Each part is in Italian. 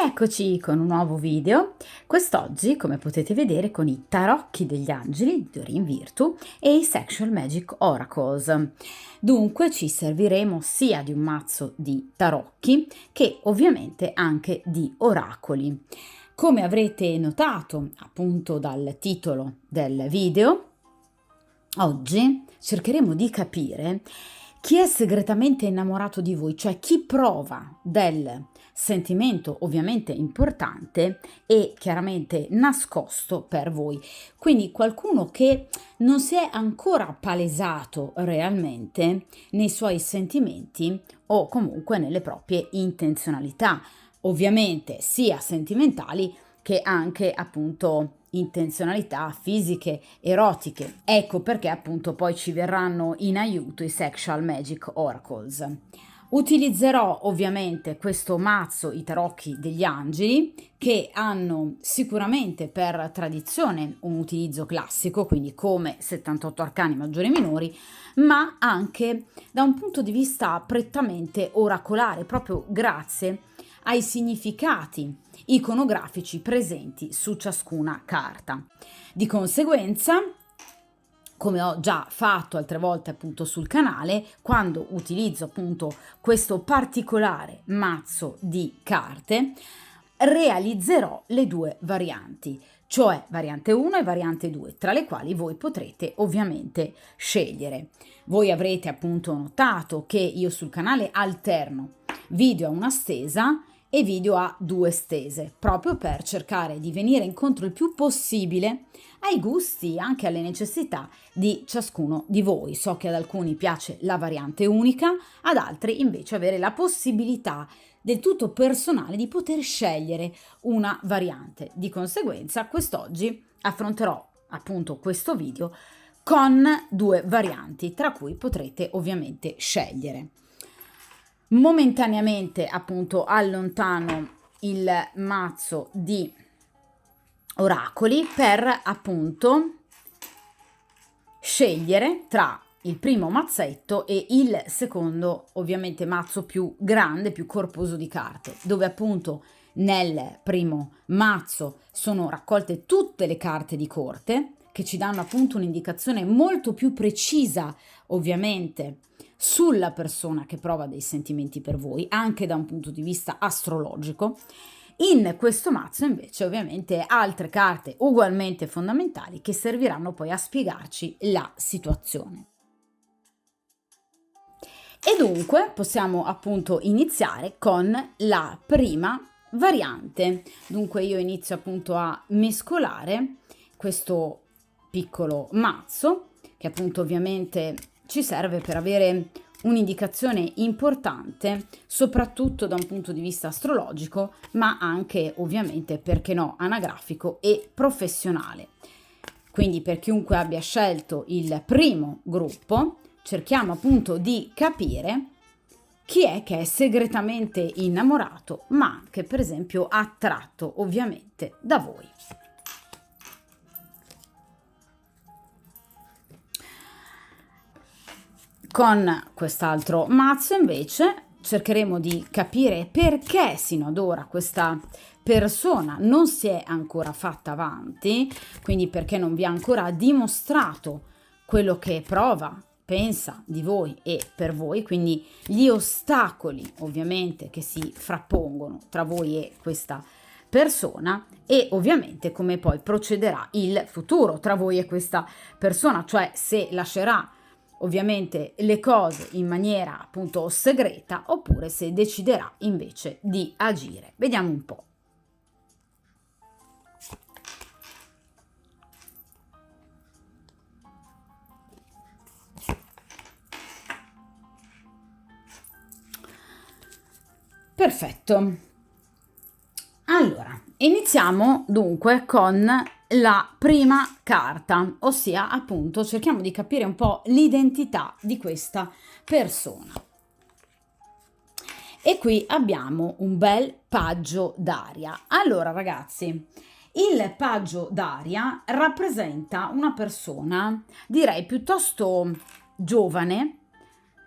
Rieccoci con un nuovo video, quest'oggi come potete vedere con i tarocchi degli angeli di Doreen Virtue e i Sexual Magic Oracles. Dunque ci serviremo sia di un mazzo di tarocchi che ovviamente anche di oracoli. Come avrete notato appunto dal titolo del video, oggi cercheremo di capire chi è segretamente innamorato di voi, cioè chi prova del sentimento ovviamente importante e chiaramente nascosto per voi. Quindi qualcuno che non si è ancora palesato realmente nei suoi sentimenti o comunque nelle proprie intenzionalità, ovviamente sia sentimentali che anche appunto intenzionalità fisiche, erotiche. Ecco perché appunto poi ci verranno in aiuto i Sexual Magic Oracles. Utilizzerò ovviamente questo mazzo, i tarocchi degli angeli, che hanno sicuramente per tradizione un utilizzo classico, quindi come 78 arcani maggiori e minori, ma anche da un punto di vista prettamente oracolare, proprio grazie ai significati iconografici presenti su ciascuna carta. Di conseguenza, come ho già fatto altre volte appunto sul canale, quando utilizzo appunto questo particolare mazzo di carte, realizzerò le due varianti, cioè variante 1 e variante 2, tra le quali voi potrete ovviamente scegliere. Voi avrete appunto notato che io sul canale alterno video a una stesa e video a due stese, proprio per cercare di venire incontro il più possibile ai gusti e anche alle necessità di ciascuno di voi. So che ad alcuni piace la variante unica, ad altri invece avere la possibilità del tutto personale di poter scegliere una variante. Di conseguenza, quest'oggi affronterò appunto questo video con due varianti, tra cui potrete ovviamente scegliere. Momentaneamente appunto allontano il mazzo di oracoli per appunto scegliere tra il primo mazzetto e il secondo ovviamente mazzo più grande, più corposo di carte, dove appunto nel primo mazzo sono raccolte tutte le carte di corte che ci danno appunto un'indicazione molto più precisa ovviamente sulla persona che prova dei sentimenti per voi, anche da un punto di vista astrologico. In questo mazzo invece ovviamente altre carte ugualmente fondamentali che serviranno poi a spiegarci la situazione. E dunque possiamo appunto iniziare con la prima variante. Dunque io inizio appunto a mescolare questo piccolo mazzo che appunto ovviamente ci serve per avere un'indicazione importante, soprattutto da un punto di vista astrologico, ma anche ovviamente, perché no, anagrafico e professionale. Quindi per chiunque abbia scelto il primo gruppo, cerchiamo appunto di capire chi è che è segretamente innamorato, ma anche per esempio attratto ovviamente da voi. Con quest'altro mazzo invece cercheremo di capire perché sino ad ora questa persona non si è ancora fatta avanti, quindi perché non vi ha ancora dimostrato quello che prova, pensa di voi e per voi, quindi gli ostacoli ovviamente che si frappongono tra voi e questa persona e ovviamente come poi procederà il futuro tra voi e questa persona, cioè se lascerà ovviamente le cose in maniera appunto segreta oppure se deciderà invece di agire. Vediamo un po'. Perfetto. Allora, iniziamo dunque con la prima carta, ossia appunto cerchiamo di capire un po' l'identità di questa persona. E qui abbiamo un bel paggio d'aria. Allora ragazzi, il paggio d'aria rappresenta una persona, direi piuttosto giovane,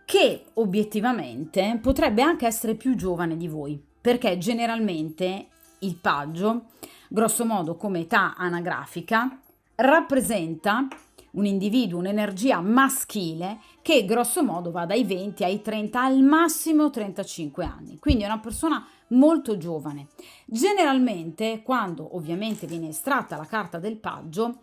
che obiettivamente potrebbe anche essere più giovane di voi, perché generalmente il paggio, grosso modo come età anagrafica, rappresenta un individuo, un'energia maschile che grosso modo va dai 20 ai 30, al massimo 35 anni. Quindi è una persona molto giovane. Generalmente, quando ovviamente viene estratta la carta del paggio,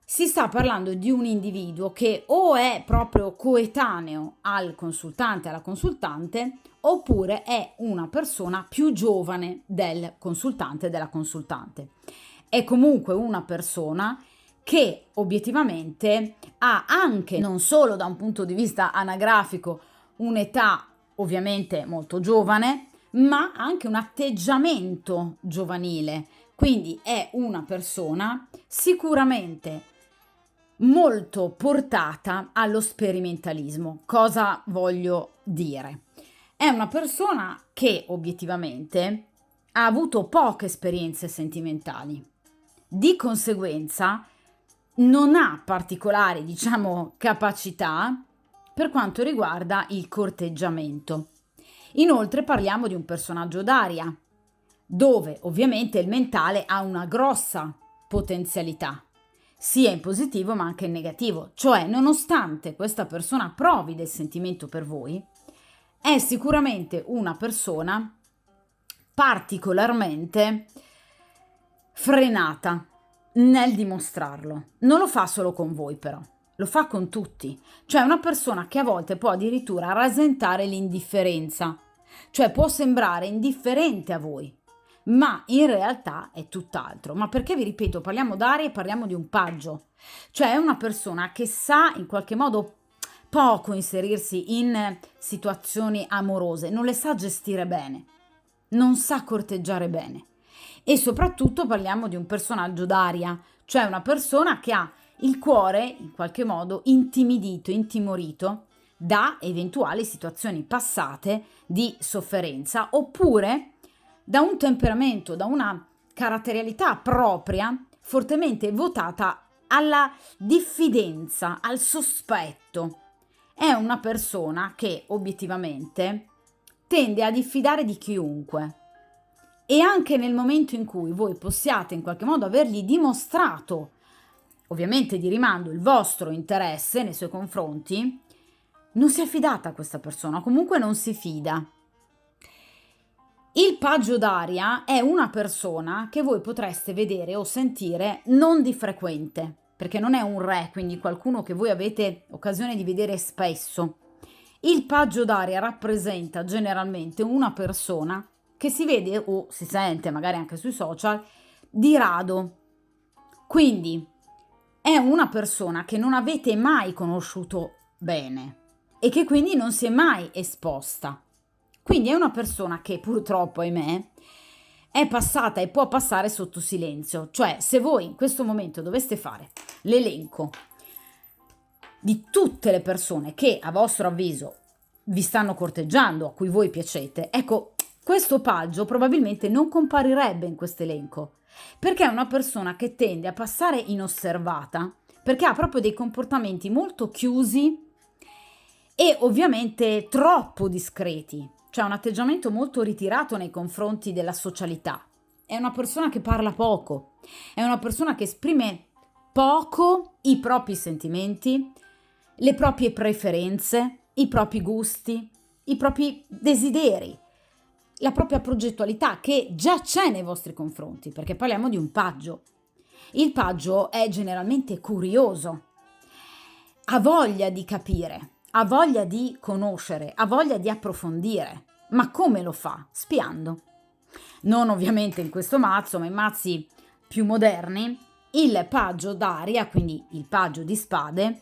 si sta parlando di un individuo che o è proprio coetaneo al consultante, alla consultante, oppure è una persona più giovane del consultante, della consultante. È comunque una persona che obiettivamente ha anche, non solo da un punto di vista anagrafico, un'età ovviamente molto giovane, ma anche un atteggiamento giovanile. Quindi è una persona sicuramente molto portata allo sperimentalismo. Cosa voglio dire? È una persona che obiettivamente ha avuto poche esperienze sentimentali. Di conseguenza non ha particolari, capacità per quanto riguarda il corteggiamento. Inoltre parliamo di un personaggio d'aria, dove ovviamente il mentale ha una grossa potenzialità, sia in positivo ma anche in negativo, cioè nonostante questa persona provi del sentimento per voi, è sicuramente una persona particolarmente frenata nel dimostrarlo. Non lo fa solo con voi però, lo fa con tutti, cioè una persona che a volte può addirittura rasentare l'indifferenza, cioè può sembrare indifferente a voi, ma in realtà è tutt'altro. Ma perché vi ripeto, parliamo d'aria e parliamo di un paggio, cioè è una persona che sa in qualche modo poco inserirsi in situazioni amorose, non le sa gestire bene, non sa corteggiare bene. E soprattutto parliamo di un personaggio d'aria, cioè una persona che ha il cuore in qualche modo intimidito, intimorito da eventuali situazioni passate di sofferenza, oppure da un temperamento, da una caratterialità propria fortemente votata alla diffidenza, al sospetto. È una persona che obiettivamente tende a diffidare di chiunque. E anche nel momento in cui voi possiate in qualche modo avergli dimostrato, ovviamente di rimando, il vostro interesse nei suoi confronti, non si è fidata a questa persona, comunque non si fida. Il paggio d'aria è una persona che voi potreste vedere o sentire non di frequente, perché non è un re, quindi qualcuno che voi avete occasione di vedere spesso. Il paggio d'aria rappresenta generalmente una persona che si vede o si sente magari anche sui social di rado. Quindi è una persona che non avete mai conosciuto bene e che quindi non si è mai esposta. Quindi è una persona che purtroppo, ahimè, è passata e può passare sotto silenzio. Cioè, se voi in questo momento doveste fare l'elenco di tutte le persone che a vostro avviso vi stanno corteggiando, a cui voi piacete, ecco, questo paggio probabilmente non comparirebbe in questo elenco, perché è una persona che tende a passare inosservata, perché ha proprio dei comportamenti molto chiusi e ovviamente troppo discreti, cioè un atteggiamento molto ritirato nei confronti della socialità. È una persona che parla poco, è una persona che esprime poco i propri sentimenti, le proprie preferenze, i propri gusti, i propri desideri, la propria progettualità che già c'è nei vostri confronti, perché parliamo di un paggio. Il paggio è generalmente curioso, ha voglia di capire, ha voglia di conoscere, ha voglia di approfondire. Ma come lo fa? Spiando. Non ovviamente in questo mazzo, ma in mazzi più moderni, il paggio d'aria, quindi il paggio di spade,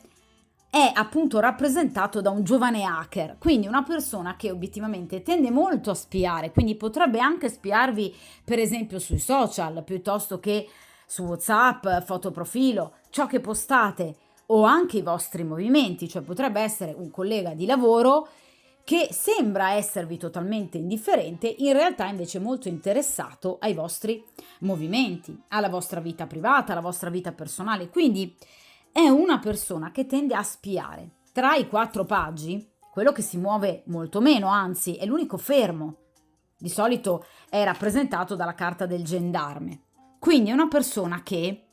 è appunto rappresentato da un giovane hacker, quindi una persona che obiettivamente tende molto a spiare, quindi potrebbe anche spiarvi per esempio sui social, piuttosto che su WhatsApp, fotoprofilo, ciò che postate o anche i vostri movimenti, cioè potrebbe essere un collega di lavoro che sembra esservi totalmente indifferente, in realtà invece molto interessato ai vostri movimenti, alla vostra vita privata, alla vostra vita personale, quindi è una persona che tende a spiare. Tra i 4 paggi, quello che si muove molto meno, anzi è l'unico fermo, Di solito è rappresentato dalla carta del gendarme. Quindi è una persona che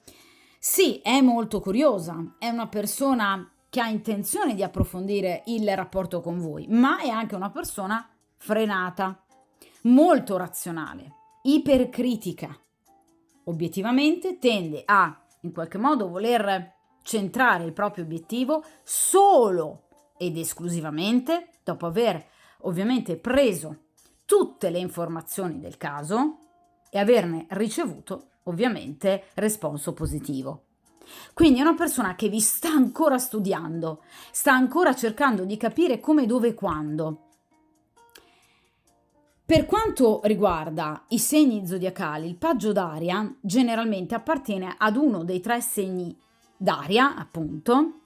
sì, è molto curiosa, è una persona che ha intenzione di approfondire il rapporto con voi, ma è anche una persona frenata, molto razionale, ipercritica. Obiettivamente tende a, in qualche modo, voler centrare il proprio obiettivo solo ed esclusivamente dopo aver ovviamente preso tutte le informazioni del caso e averne ricevuto ovviamente responso positivo. Quindi è una persona che vi sta ancora studiando, sta ancora cercando di capire come, dove e quando. Per quanto riguarda i segni zodiacali, il paggio d'aria generalmente appartiene ad uno dei 3 segni d'aria, appunto,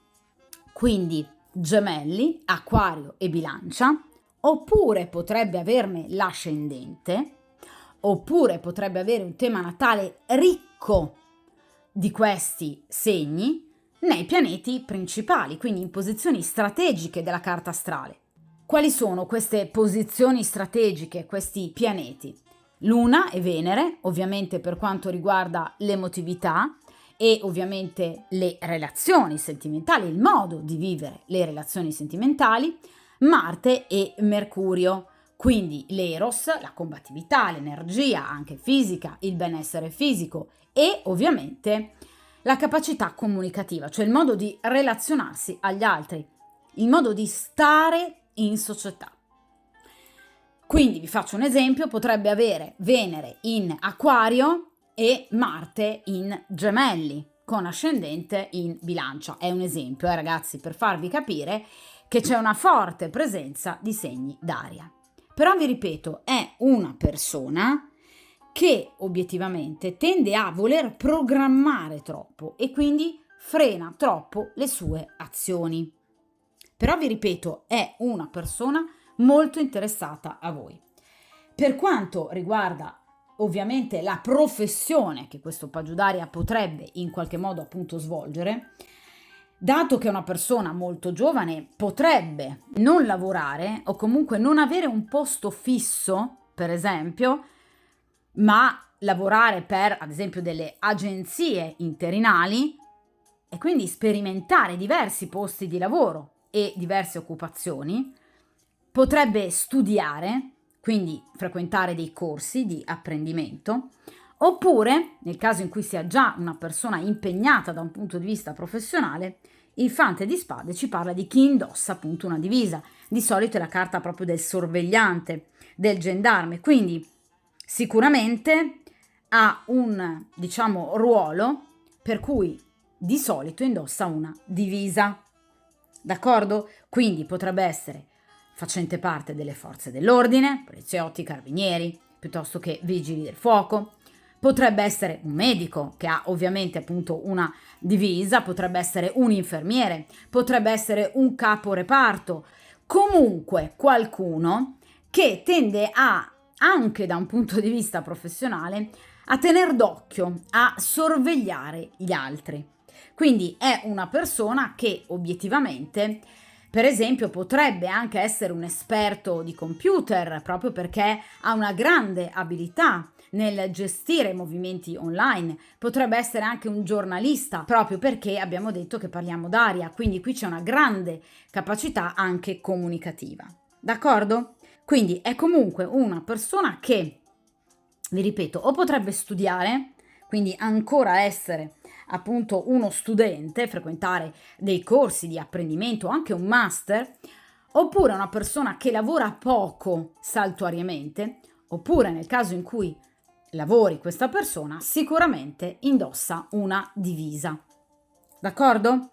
quindi Gemelli, Acquario e Bilancia, oppure potrebbe averne l'ascendente, oppure potrebbe avere un tema natale ricco di questi segni nei pianeti principali, quindi in posizioni strategiche della carta astrale. Quali sono queste posizioni strategiche, questi pianeti? Luna e Venere, ovviamente per quanto riguarda l'emotività e ovviamente le relazioni sentimentali, il modo di vivere le relazioni sentimentali, Marte e Mercurio, quindi l'eros, la combattività, l'energia anche fisica, il benessere fisico e ovviamente la capacità comunicativa, cioè il modo di relazionarsi agli altri, il modo di stare in società. Quindi vi faccio un esempio, potrebbe avere Venere in Acquario e Marte in Gemelli, con ascendente in Bilancia. È un esempio, ragazzi, per farvi capire che c'è una forte presenza di segni d'aria. Però vi ripeto, è una persona che obiettivamente tende a voler programmare troppo e quindi frena troppo le sue azioni. Però vi ripeto, è una persona molto interessata a voi. Per quanto riguarda ovviamente la professione che questo paggio d'aria potrebbe in qualche modo appunto svolgere, dato che è una persona molto giovane, potrebbe non lavorare o comunque non avere un posto fisso, per esempio, ma lavorare per, ad esempio, delle agenzie interinali e quindi sperimentare diversi posti di lavoro e diverse occupazioni, potrebbe studiare, quindi frequentare dei corsi di apprendimento, oppure, nel caso in cui sia già una persona impegnata da un punto di vista professionale, il Fante di Spade ci parla di chi indossa appunto una divisa. Di solito è la carta proprio del sorvegliante, del gendarme, quindi sicuramente ha un, diciamo, ruolo per cui di solito indossa una divisa. D'accordo? Quindi potrebbe essere facente parte delle forze dell'ordine, poliziotti, carabinieri, piuttosto che vigili del fuoco. Potrebbe essere un medico che ha ovviamente appunto una divisa, potrebbe essere un infermiere, potrebbe essere un capo reparto, comunque qualcuno che tende a, anche da un punto di vista professionale, a tener d'occhio, a sorvegliare gli altri. Quindi è una persona che obiettivamente, per esempio, potrebbe anche essere un esperto di computer, proprio perché ha una grande abilità nel gestire movimenti online, potrebbe essere anche un giornalista, proprio perché abbiamo detto che parliamo d'aria, quindi qui c'è una grande capacità anche comunicativa. D'accordo? Quindi è comunque una persona che, vi ripeto, o potrebbe studiare, quindi ancora essere appunto uno studente, frequentare dei corsi di apprendimento, anche un master, oppure una persona che lavora poco saltuariamente, oppure nel caso in cui lavori questa persona, sicuramente indossa una divisa. D'accordo?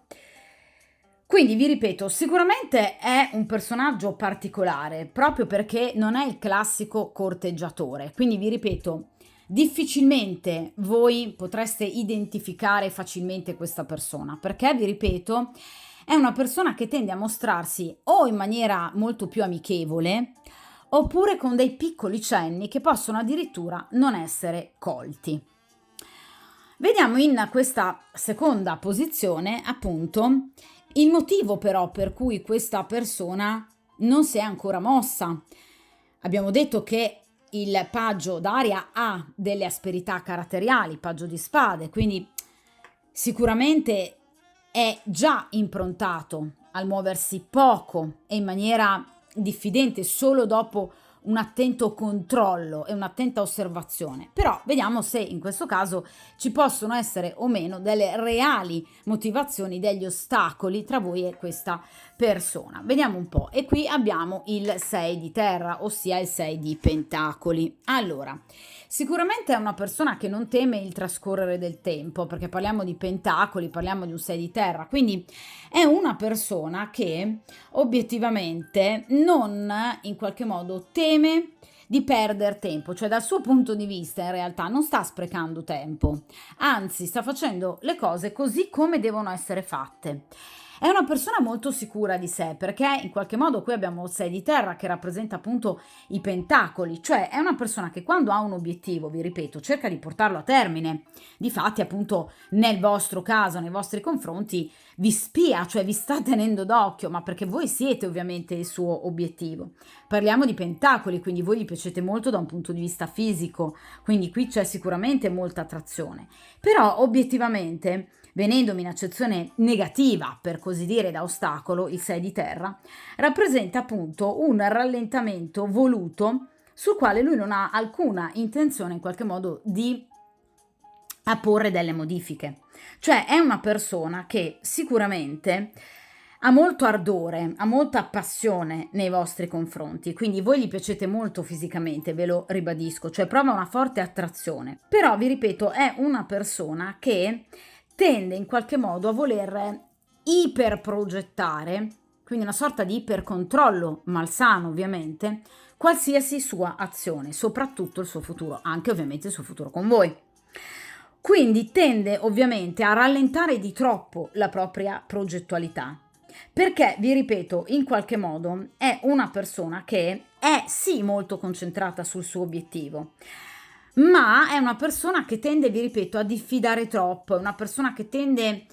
Quindi vi ripeto, sicuramente è un personaggio particolare, proprio perché non è il classico corteggiatore. Quindi vi ripeto, difficilmente voi potreste identificare facilmente questa persona, perché vi ripeto, è una persona che tende a mostrarsi o in maniera molto più amichevole, oppure con dei piccoli cenni che possono addirittura non essere colti. Vediamo in questa seconda posizione, appunto, il motivo però per cui questa persona non si è ancora mossa. Abbiamo detto che il paggio d'aria ha delle asperità caratteriali, paggio di spade, quindi sicuramente è già improntato al muoversi poco e in maniera diffidente solo dopo un attento controllo e un'attenta osservazione. Però vediamo se in questo caso ci possono essere o meno delle reali motivazioni, degli ostacoli tra voi e questa persona. Vediamo un po'. E qui abbiamo il 6 di terra, ossia il 6 di pentacoli. Allora, sicuramente è una persona che non teme il trascorrere del tempo, perché parliamo di pentacoli, parliamo di un 6 di terra, quindi è una persona che obiettivamente non in qualche modo teme di perdere tempo, cioè dal suo punto di vista in realtà non sta sprecando tempo, anzi sta facendo le cose così come devono essere fatte. È una persona molto sicura di sé perché in qualche modo qui abbiamo il 6 di terra che rappresenta appunto i pentacoli, cioè è una persona che quando ha un obiettivo, vi ripeto, cerca di portarlo a termine. Difatti appunto nel vostro caso, nei vostri confronti, vi spia, cioè vi sta tenendo d'occhio, ma perché voi siete ovviamente il suo obiettivo. Parliamo di pentacoli, quindi voi gli piacete molto da un punto di vista fisico, quindi qui c'è sicuramente molta attrazione. Però obiettivamente, venendomi in accezione negativa, per così dire, da ostacolo, il 6 di terra, rappresenta appunto un rallentamento voluto sul quale lui non ha alcuna intenzione in qualche modo di apporre delle modifiche. Cioè è una persona che sicuramente ha molto ardore, ha molta passione nei vostri confronti, quindi voi gli piacete molto fisicamente, ve lo ribadisco, cioè prova una forte attrazione. Però vi ripeto, è una persona che tende in qualche modo a voler iperprogettare, quindi una sorta di ipercontrollo malsano ovviamente, qualsiasi sua azione, soprattutto il suo futuro, anche ovviamente il suo futuro con voi. Quindi tende ovviamente a rallentare di troppo la propria progettualità, perché, vi ripeto, in qualche modo è una persona che è sì molto concentrata sul suo obiettivo, ma è una persona che tende, vi ripeto, a diffidare troppo, è una persona che tende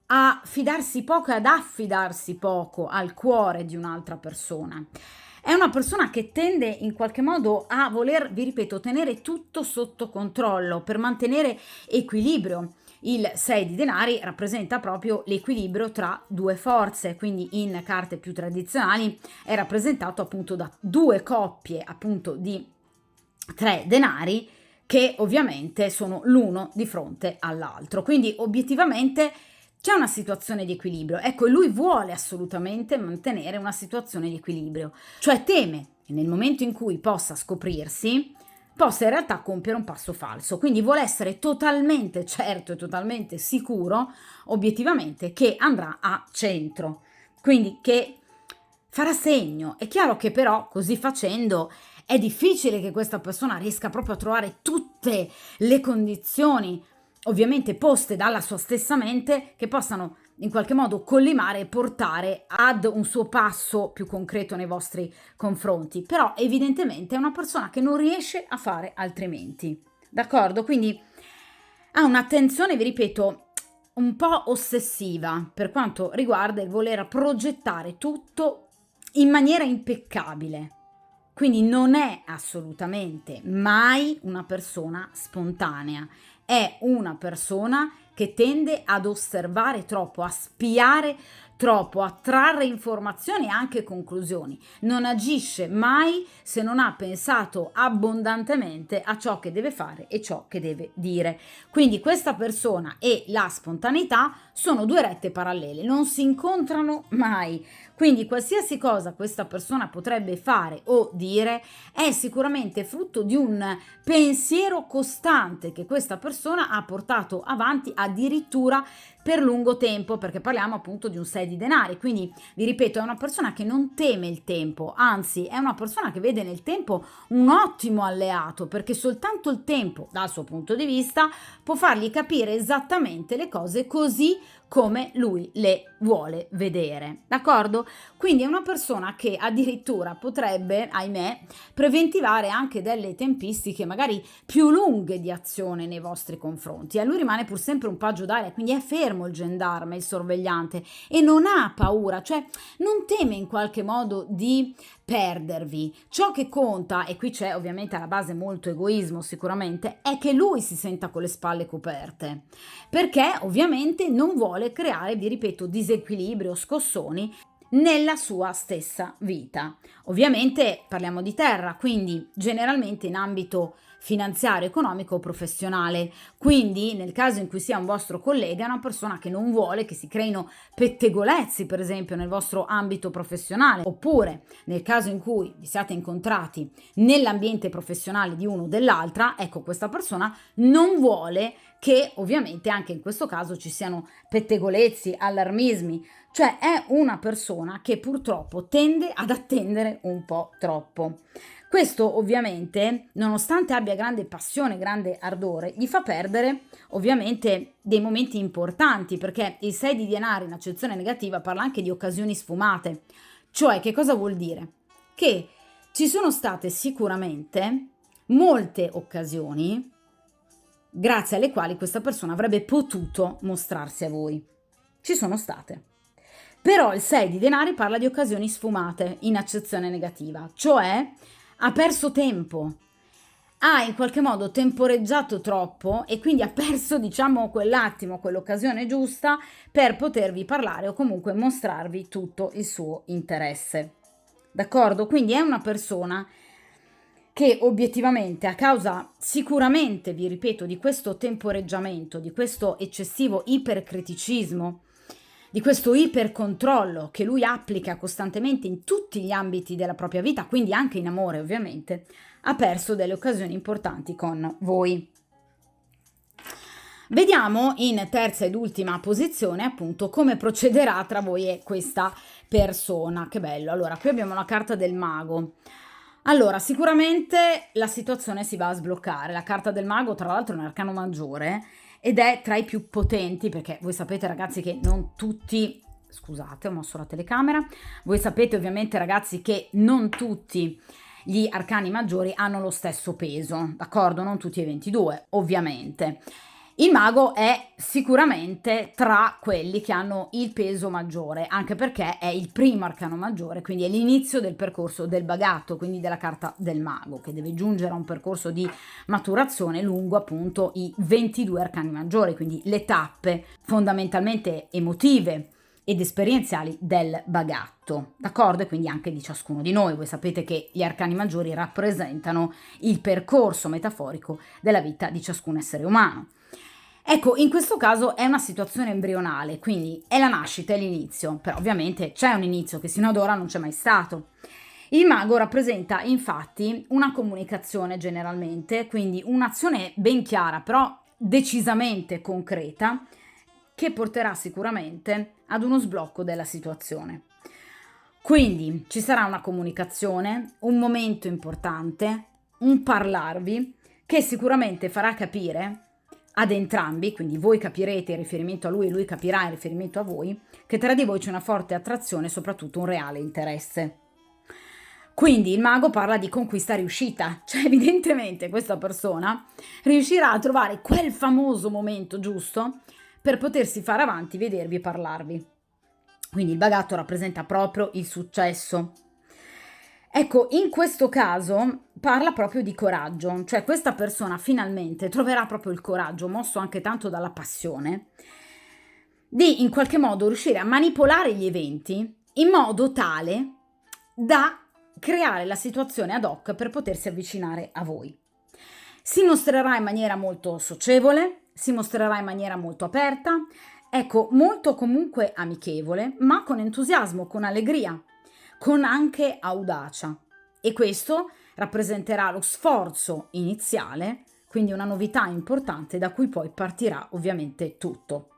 a fidarsi poco e ad affidarsi poco al cuore di un'altra persona. È una persona che tende in qualche modo a voler, vi ripeto, tenere tutto sotto controllo per mantenere equilibrio. Il 6 di denari rappresenta proprio l'equilibrio tra due forze, quindi in carte più tradizionali è rappresentato appunto da due coppie appunto di 3 denari che ovviamente sono l'uno di fronte all'altro. Quindi obiettivamente c'è una situazione di equilibrio. Ecco, lui vuole assolutamente mantenere una situazione di equilibrio, cioè teme che nel momento in cui possa scoprirsi, possa in realtà compiere un passo falso. Quindi vuole essere totalmente certo e totalmente sicuro, obiettivamente, che andrà a centro. Quindi che farà segno. È chiaro che però così facendo è difficile che questa persona riesca proprio a trovare tutte le condizioni ovviamente poste dalla sua stessa mente che possano in qualche modo collimare e portare ad un suo passo più concreto nei vostri confronti. Però evidentemente è una persona che non riesce a fare altrimenti. D'accordo? Quindi ha un'attenzione, vi ripeto, un po' ossessiva per quanto riguarda il voler progettare tutto in maniera impeccabile. Quindi non è assolutamente mai una persona spontanea, è una persona che tende ad osservare troppo, a spiare troppo, a trarre informazioni e anche conclusioni. Non agisce mai se non ha pensato abbondantemente a ciò che deve fare e ciò che deve dire. Quindi questa persona e la spontaneità sono due rette parallele, non si incontrano mai. Quindi qualsiasi cosa questa persona potrebbe fare o dire è sicuramente frutto di un pensiero costante che questa persona ha portato avanti addirittura per lungo tempo, perché parliamo appunto di un 6 di denari. Quindi vi ripeto, è una persona che non teme il tempo, anzi è una persona che vede nel tempo un ottimo alleato, perché soltanto il tempo, dal suo punto di vista, può fargli capire esattamente le cose così come lui le vuole vedere, d'accordo? Quindi è una persona che addirittura potrebbe, ahimè, preventivare anche delle tempistiche magari più lunghe di azione nei vostri confronti. A lui rimane pur sempre un paggio d'aria, quindi è fermo il gendarme, il sorvegliante, e non ha paura, cioè non teme in qualche modo di perdervi. Ciò che conta, e qui c'è ovviamente alla base molto egoismo sicuramente, è che lui si senta con le spalle coperte, perché ovviamente non vuole creare, vi ripeto, disequilibrio, scossoni nella sua stessa vita. Ovviamente parliamo di terra, quindi generalmente in ambito finanziario, economico o professionale. Quindi nel caso in cui sia un vostro collega, una persona che non vuole che si creino pettegolezzi, per esempio, nel vostro ambito professionale, oppure nel caso in cui vi siate incontrati nell'ambiente professionale di uno o dell'altra, ecco, questa persona non vuole che ovviamente anche in questo caso ci siano pettegolezzi, allarmismi, cioè è una persona che purtroppo tende ad attendere un po' troppo. Questo ovviamente, nonostante abbia grande passione, grande ardore, gli fa perdere ovviamente dei momenti importanti, perché il 6 di denari in accezione negativa parla anche di occasioni sfumate. Cioè, che cosa vuol dire? Che ci sono state sicuramente molte occasioni grazie alle quali questa persona avrebbe potuto mostrarsi a voi. Ci sono state. Però il 6 di denari parla di occasioni sfumate in accezione negativa, cioè ha perso tempo, ha in qualche modo temporeggiato troppo e quindi ha perso, diciamo, quell'attimo, quell'occasione giusta per potervi parlare o comunque mostrarvi tutto il suo interesse. D'accordo? Quindi è una persona che obiettivamente a causa sicuramente, vi ripeto, di questo temporeggiamento, di questo eccessivo ipercriticismo, di questo ipercontrollo che lui applica costantemente in tutti gli ambiti della propria vita, quindi anche in amore ovviamente, ha perso delle occasioni importanti con voi. Vediamo in terza ed ultima posizione appunto come procederà tra voi e questa persona. Che bello! Allora, qui abbiamo la carta del mago. Allora, sicuramente la situazione si va a sbloccare. La carta del mago, tra l'altro, è un arcano maggiore ed è tra i più potenti, perché voi sapete, ragazzi, che non tutti... Scusate, ho mosso la telecamera. Voi sapete ovviamente, ragazzi, che non tutti gli arcani maggiori hanno lo stesso peso, d'accordo? Non tutti e 22, ovviamente. Il mago è sicuramente tra quelli che hanno il peso maggiore, anche perché è il primo arcano maggiore, quindi è l'inizio del percorso del bagatto, quindi della carta del mago, che deve giungere a un percorso di maturazione lungo appunto i 22 arcani maggiori, quindi le tappe fondamentalmente emotive ed esperienziali del bagatto, d'accordo? E quindi anche di ciascuno di noi. Voi sapete che gli arcani maggiori rappresentano il percorso metaforico della vita di ciascun essere umano. Ecco, in questo caso è una situazione embrionale, quindi è la nascita, è l'inizio, però ovviamente c'è un inizio che sino ad ora non c'è mai stato. Il mago rappresenta infatti una comunicazione generalmente, quindi un'azione ben chiara, però decisamente concreta, che porterà sicuramente ad uno sblocco della situazione. Quindi ci sarà una comunicazione, un momento importante, un parlarvi che sicuramente farà capire ad entrambi, quindi voi capirete in riferimento a lui e lui capirà in riferimento a voi, che tra di voi c'è una forte attrazione e soprattutto un reale interesse. Quindi il mago parla di conquista riuscita, cioè evidentemente questa persona riuscirà a trovare quel famoso momento giusto per potersi fare avanti, vedervi e parlarvi. Quindi il bagatto rappresenta proprio il successo. Ecco, in questo caso parla proprio di coraggio, cioè questa persona finalmente troverà proprio il coraggio, mosso anche tanto dalla passione, di in qualche modo riuscire a manipolare gli eventi in modo tale da creare la situazione ad hoc per potersi avvicinare a voi. Si mostrerà in maniera molto socievole, si mostrerà in maniera molto aperta, ecco, molto comunque amichevole, ma con entusiasmo, con allegria, con anche audacia. E questo rappresenterà lo sforzo iniziale, quindi una novità importante da cui poi partirà ovviamente tutto.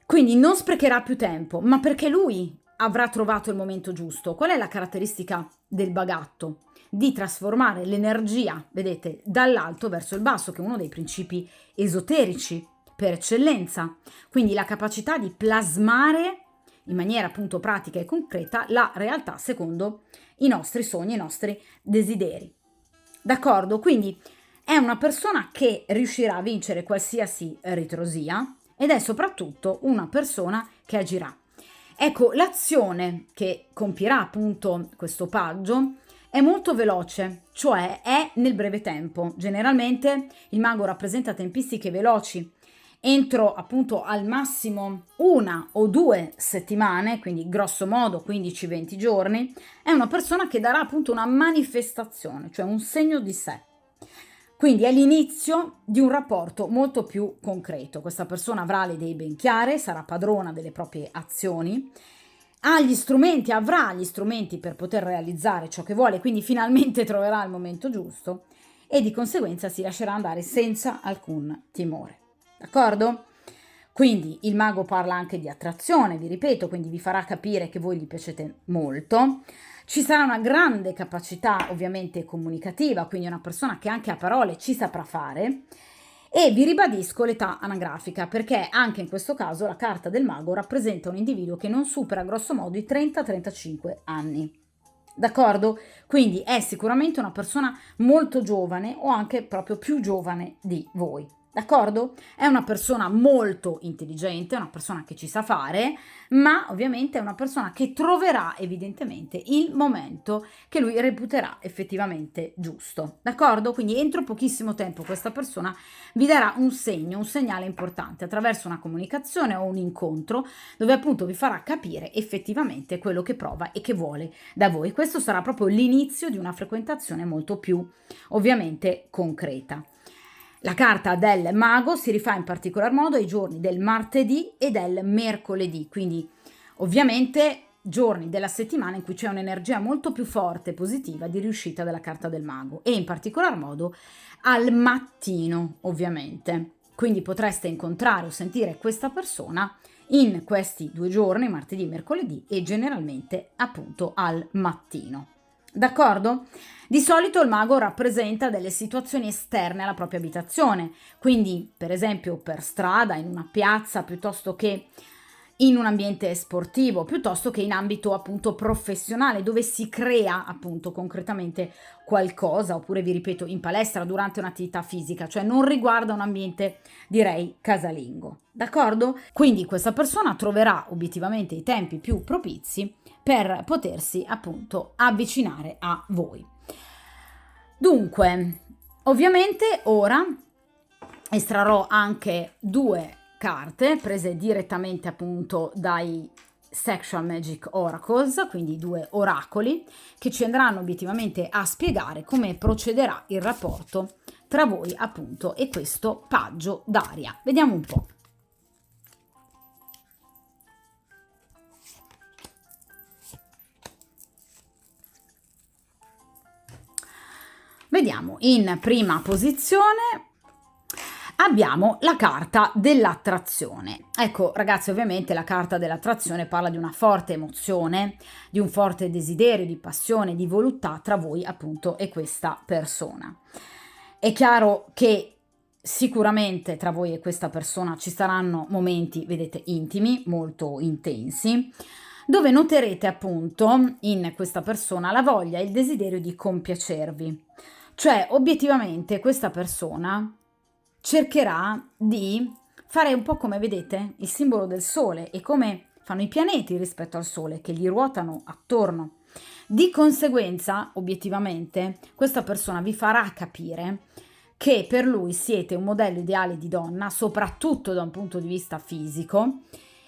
Quindi non sprecherà più tempo, ma perché lui avrà trovato il momento giusto. Qual è la caratteristica del bagatto? Di trasformare l'energia, vedete, dall'alto verso il basso, che è uno dei principi esoterici per eccellenza. Quindi la capacità di plasmare in maniera appunto pratica e concreta la realtà secondo i nostri sogni, i nostri desideri. D'accordo? Quindi è una persona che riuscirà a vincere qualsiasi ritrosia ed è soprattutto una persona che agirà. Ecco, l'azione che compirà appunto questo paggio è molto veloce, cioè è nel breve tempo. Generalmente il mago rappresenta tempistiche veloci. Entro appunto al massimo 1 o 2 settimane, quindi grosso modo 15-20 giorni, è una persona che darà appunto una manifestazione, cioè un segno di sé. Quindi è l'inizio di un rapporto molto più concreto. Questa persona avrà le idee ben chiare, sarà padrona delle proprie azioni, avrà gli strumenti per poter realizzare ciò che vuole, quindi finalmente troverà il momento giusto e di conseguenza si lascerà andare senza alcun timore. D'accordo? Quindi il mago parla anche di attrazione, vi ripeto, quindi vi farà capire che voi gli piacete molto. Ci sarà una grande capacità ovviamente comunicativa, quindi una persona che anche a parole ci saprà fare. E vi ribadisco l'età anagrafica, perché anche in questo caso la carta del mago rappresenta un individuo che non supera grosso modo i 30-35 anni. D'accordo? Quindi è sicuramente una persona molto giovane o anche proprio più giovane di voi. D'accordo? È una persona molto intelligente, una persona che ci sa fare, ma ovviamente è una persona che troverà evidentemente il momento che lui reputerà effettivamente giusto. D'accordo? Quindi entro pochissimo tempo questa persona vi darà un segno, un segnale importante attraverso una comunicazione o un incontro dove appunto vi farà capire effettivamente quello che prova e che vuole da voi. Questo sarà proprio l'inizio di una frequentazione molto più ovviamente concreta. La carta del mago si rifà in particolar modo ai giorni del martedì e del mercoledì, quindi ovviamente giorni della settimana in cui c'è un'energia molto più forte e positiva di riuscita della carta del mago e in particolar modo al mattino, ovviamente. Quindi potreste incontrare o sentire questa persona in questi 2 giorni, martedì e mercoledì, e generalmente appunto al mattino. D'accordo? Di solito il mago rappresenta delle situazioni esterne alla propria abitazione, quindi per esempio per strada, in una piazza, piuttosto che in un ambiente sportivo, piuttosto che in ambito appunto professionale, dove si crea appunto concretamente qualcosa, oppure vi ripeto in palestra durante un'attività fisica, cioè non riguarda un ambiente direi casalingo. D'accordo? Quindi questa persona troverà obiettivamente i tempi più propizi per potersi appunto avvicinare a voi. Dunque, ovviamente ora estrarrò anche 2 carte prese direttamente appunto dai Sexual Magic Oracles, quindi 2 oracoli che ci andranno obiettivamente a spiegare come procederà il rapporto tra voi appunto e questo paggio d'aria. Vediamo un po'. Vediamo, in prima posizione abbiamo la carta dell'attrazione. Ecco, ragazzi, ovviamente la carta dell'attrazione parla di una forte emozione, di un forte desiderio, di passione, di voluttà tra voi appunto e questa persona. È chiaro che sicuramente tra voi e questa persona ci saranno momenti, vedete, intimi, molto intensi, dove noterete appunto in questa persona la voglia e il desiderio di compiacervi. Cioè, obiettivamente, questa persona cercherà di fare un po' come vedete il simbolo del sole e come fanno i pianeti rispetto al sole che gli ruotano attorno. Di conseguenza, obiettivamente, questa persona vi farà capire che per lui siete un modello ideale di donna, soprattutto da un punto di vista fisico,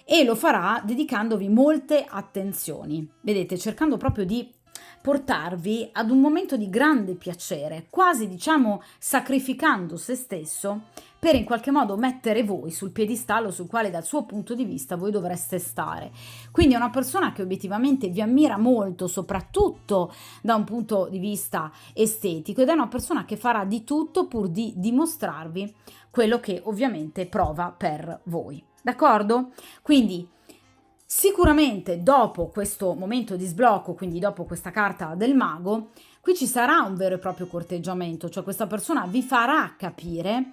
e lo farà dedicandovi molte attenzioni. Vedete, cercando proprio di portarvi ad un momento di grande piacere, quasi diciamo sacrificando se stesso per in qualche modo mettere voi sul piedistallo sul quale dal suo punto di vista voi dovreste stare. Quindi è una persona che obiettivamente vi ammira molto, soprattutto da un punto di vista estetico, ed è una persona che farà di tutto pur di dimostrarvi quello che ovviamente prova per voi. D'accordo? Quindi sicuramente dopo questo momento di sblocco, quindi dopo questa carta del mago, qui ci sarà un vero e proprio corteggiamento, cioè questa persona vi farà capire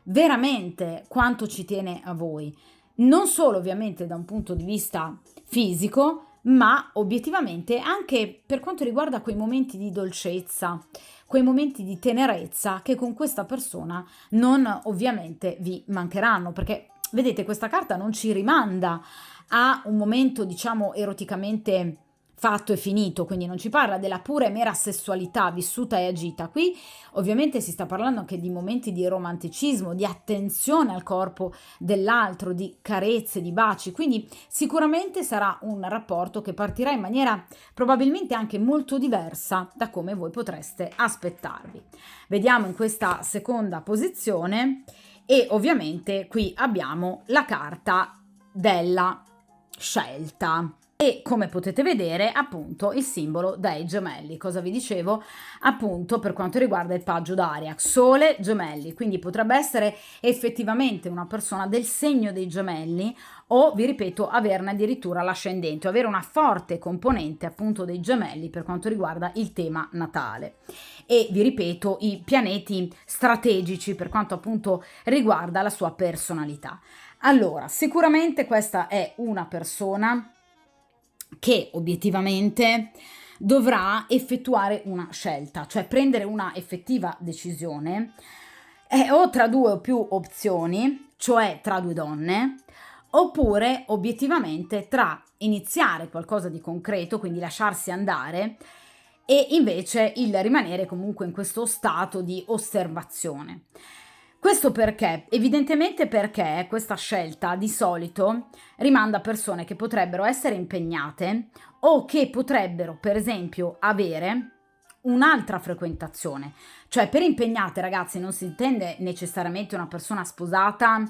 veramente quanto ci tiene a voi, non solo ovviamente da un punto di vista fisico, ma obiettivamente anche per quanto riguarda quei momenti di dolcezza, quei momenti di tenerezza che con questa persona non ovviamente vi mancheranno, perché vedete questa carta non ci rimanda a un momento, diciamo, eroticamente fatto e finito, quindi non ci parla della pura e mera sessualità vissuta e agita. Qui ovviamente si sta parlando anche di momenti di romanticismo, di attenzione al corpo dell'altro, di carezze, di baci, quindi sicuramente sarà un rapporto che partirà in maniera probabilmente anche molto diversa da come voi potreste aspettarvi. Vediamo in questa seconda posizione e ovviamente qui abbiamo la carta della scelta. E come potete vedere, appunto, il simbolo dei gemelli. Cosa vi dicevo? Appunto, per quanto riguarda il paggio d'aria, Sole, gemelli, quindi potrebbe essere effettivamente una persona del segno dei gemelli o, vi ripeto, averne addirittura l'ascendente, o avere una forte componente appunto dei gemelli per quanto riguarda il tema natale. E vi ripeto, i pianeti strategici per quanto appunto riguarda la sua personalità. Allora, sicuramente questa è una persona che obiettivamente dovrà effettuare una scelta, cioè prendere una effettiva decisione o tra due o più opzioni, cioè tra due donne, oppure obiettivamente tra iniziare qualcosa di concreto, quindi lasciarsi andare, e invece il rimanere comunque in questo stato di osservazione. Questo perché? Evidentemente perché questa scelta di solito rimanda a persone che potrebbero essere impegnate o che potrebbero, per esempio, avere un'altra frequentazione. Cioè, per impegnate, ragazzi, non si intende necessariamente una persona sposata,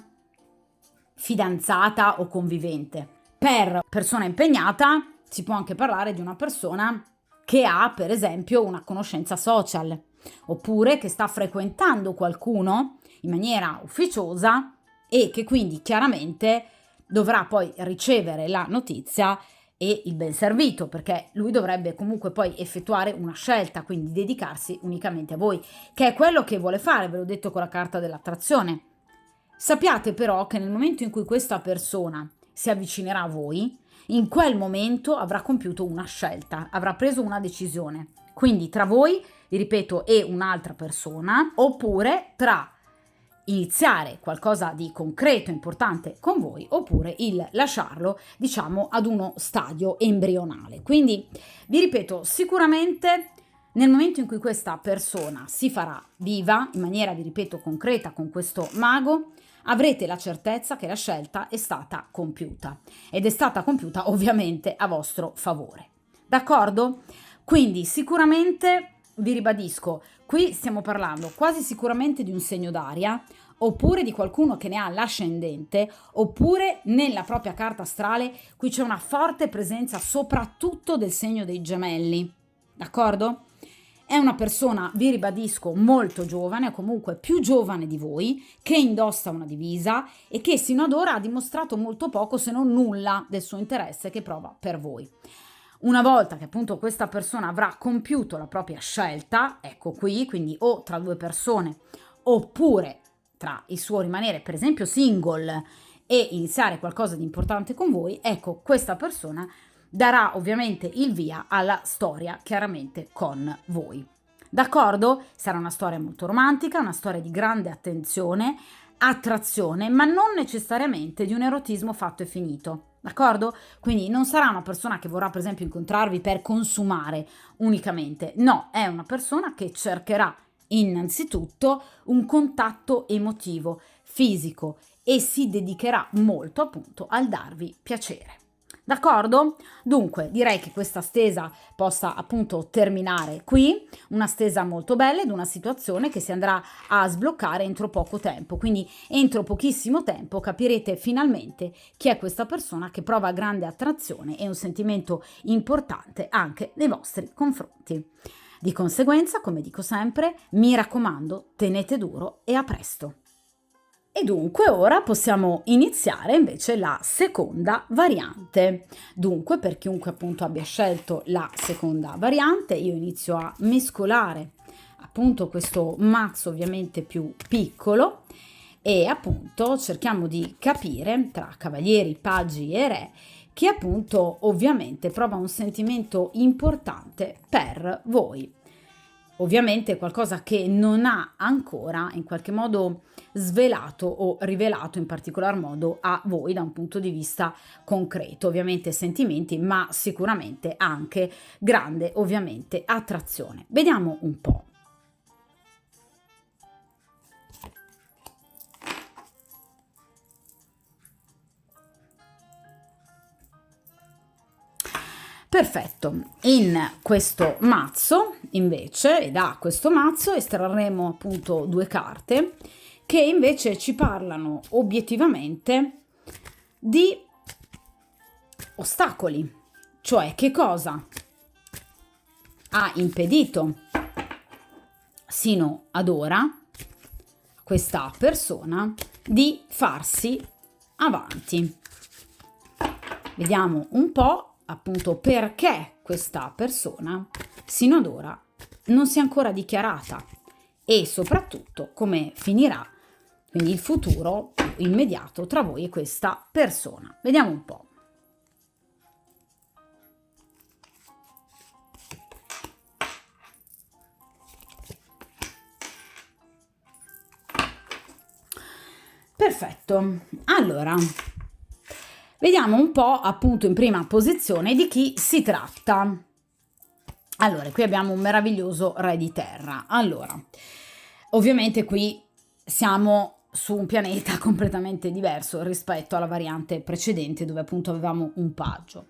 fidanzata o convivente. Per persona impegnata si può anche parlare di una persona che ha, per esempio, una conoscenza social, oppure che sta frequentando qualcuno in maniera ufficiosa e che quindi chiaramente dovrà poi ricevere la notizia e il ben servito, perché lui dovrebbe comunque poi effettuare una scelta, quindi dedicarsi unicamente a voi, che è quello che vuole fare, ve l'ho detto con la carta dell'attrazione. Sappiate però che nel momento in cui questa persona si avvicinerà a voi, in quel momento avrà compiuto una scelta, avrà preso una decisione. Quindi tra voi, vi ripeto, e un'altra persona, oppure tra iniziare qualcosa di concreto, importante con voi, oppure il lasciarlo, diciamo, ad uno stadio embrionale. Quindi, vi ripeto, sicuramente nel momento in cui questa persona si farà viva, in maniera, vi ripeto, concreta con questo mago, avrete la certezza che la scelta è stata compiuta ed è stata compiuta ovviamente a vostro favore. D'accordo? Quindi sicuramente vi ribadisco, qui stiamo parlando quasi sicuramente di un segno d'aria, oppure di qualcuno che ne ha l'ascendente, oppure nella propria carta astrale qui c'è una forte presenza soprattutto del segno dei gemelli. D'accordo? È una persona, vi ribadisco, molto giovane, o comunque più giovane di voi, che indossa una divisa e che sino ad ora ha dimostrato molto poco, se non nulla, del suo interesse che prova per voi. Una volta che appunto questa persona avrà compiuto la propria scelta, ecco qui, quindi o tra due persone, oppure tra il suo rimanere, per esempio, single e iniziare qualcosa di importante con voi, ecco, questa persona darà ovviamente il via alla storia chiaramente con voi. D'accordo? Sarà una storia molto romantica, una storia di grande attenzione, attrazione, ma non necessariamente di un erotismo fatto e finito. D'accordo? Quindi non sarà una persona che vorrà per esempio incontrarvi per consumare unicamente. No, è una persona che cercherà innanzitutto un contatto emotivo, fisico e si dedicherà molto appunto al darvi piacere. D'accordo? Dunque, direi che questa stesa possa appunto terminare qui, una stesa molto bella ed una situazione che si andrà a sbloccare entro poco tempo, quindi entro pochissimo tempo capirete finalmente chi è questa persona che prova grande attrazione e un sentimento importante anche nei vostri confronti. Di conseguenza, come dico sempre, mi raccomando, tenete duro e a presto. E dunque ora possiamo iniziare invece la seconda variante. Dunque, per chiunque appunto abbia scelto la seconda variante, io inizio a mescolare appunto questo mazzo ovviamente più piccolo e appunto cerchiamo di capire tra cavalieri, paggi e re chi appunto ovviamente prova un sentimento importante per voi. ovviamente qualcosa che non ha ancora in qualche modo svelato o rivelato in particolar modo a voi da un punto di vista concreto, ovviamente sentimenti, ma sicuramente anche grande, ovviamente, attrazione. Vediamo un po'. Perfetto, in questo mazzo invece, e da questo mazzo estrarremo appunto 2 carte che invece ci parlano obiettivamente di ostacoli, cioè che cosa ha impedito sino ad ora questa persona di farsi avanti. Vediamo un po' appunto perché questa persona sino ad ora non si è ancora dichiarata e soprattutto come finirà, quindi il futuro immediato tra voi e questa persona. Vediamo un po'. Perfetto, allora vediamo un po' appunto in prima posizione di chi si tratta. Allora, qui abbiamo un meraviglioso re di terra. Allora, ovviamente qui siamo su un pianeta completamente diverso rispetto alla variante precedente dove appunto avevamo un paggio.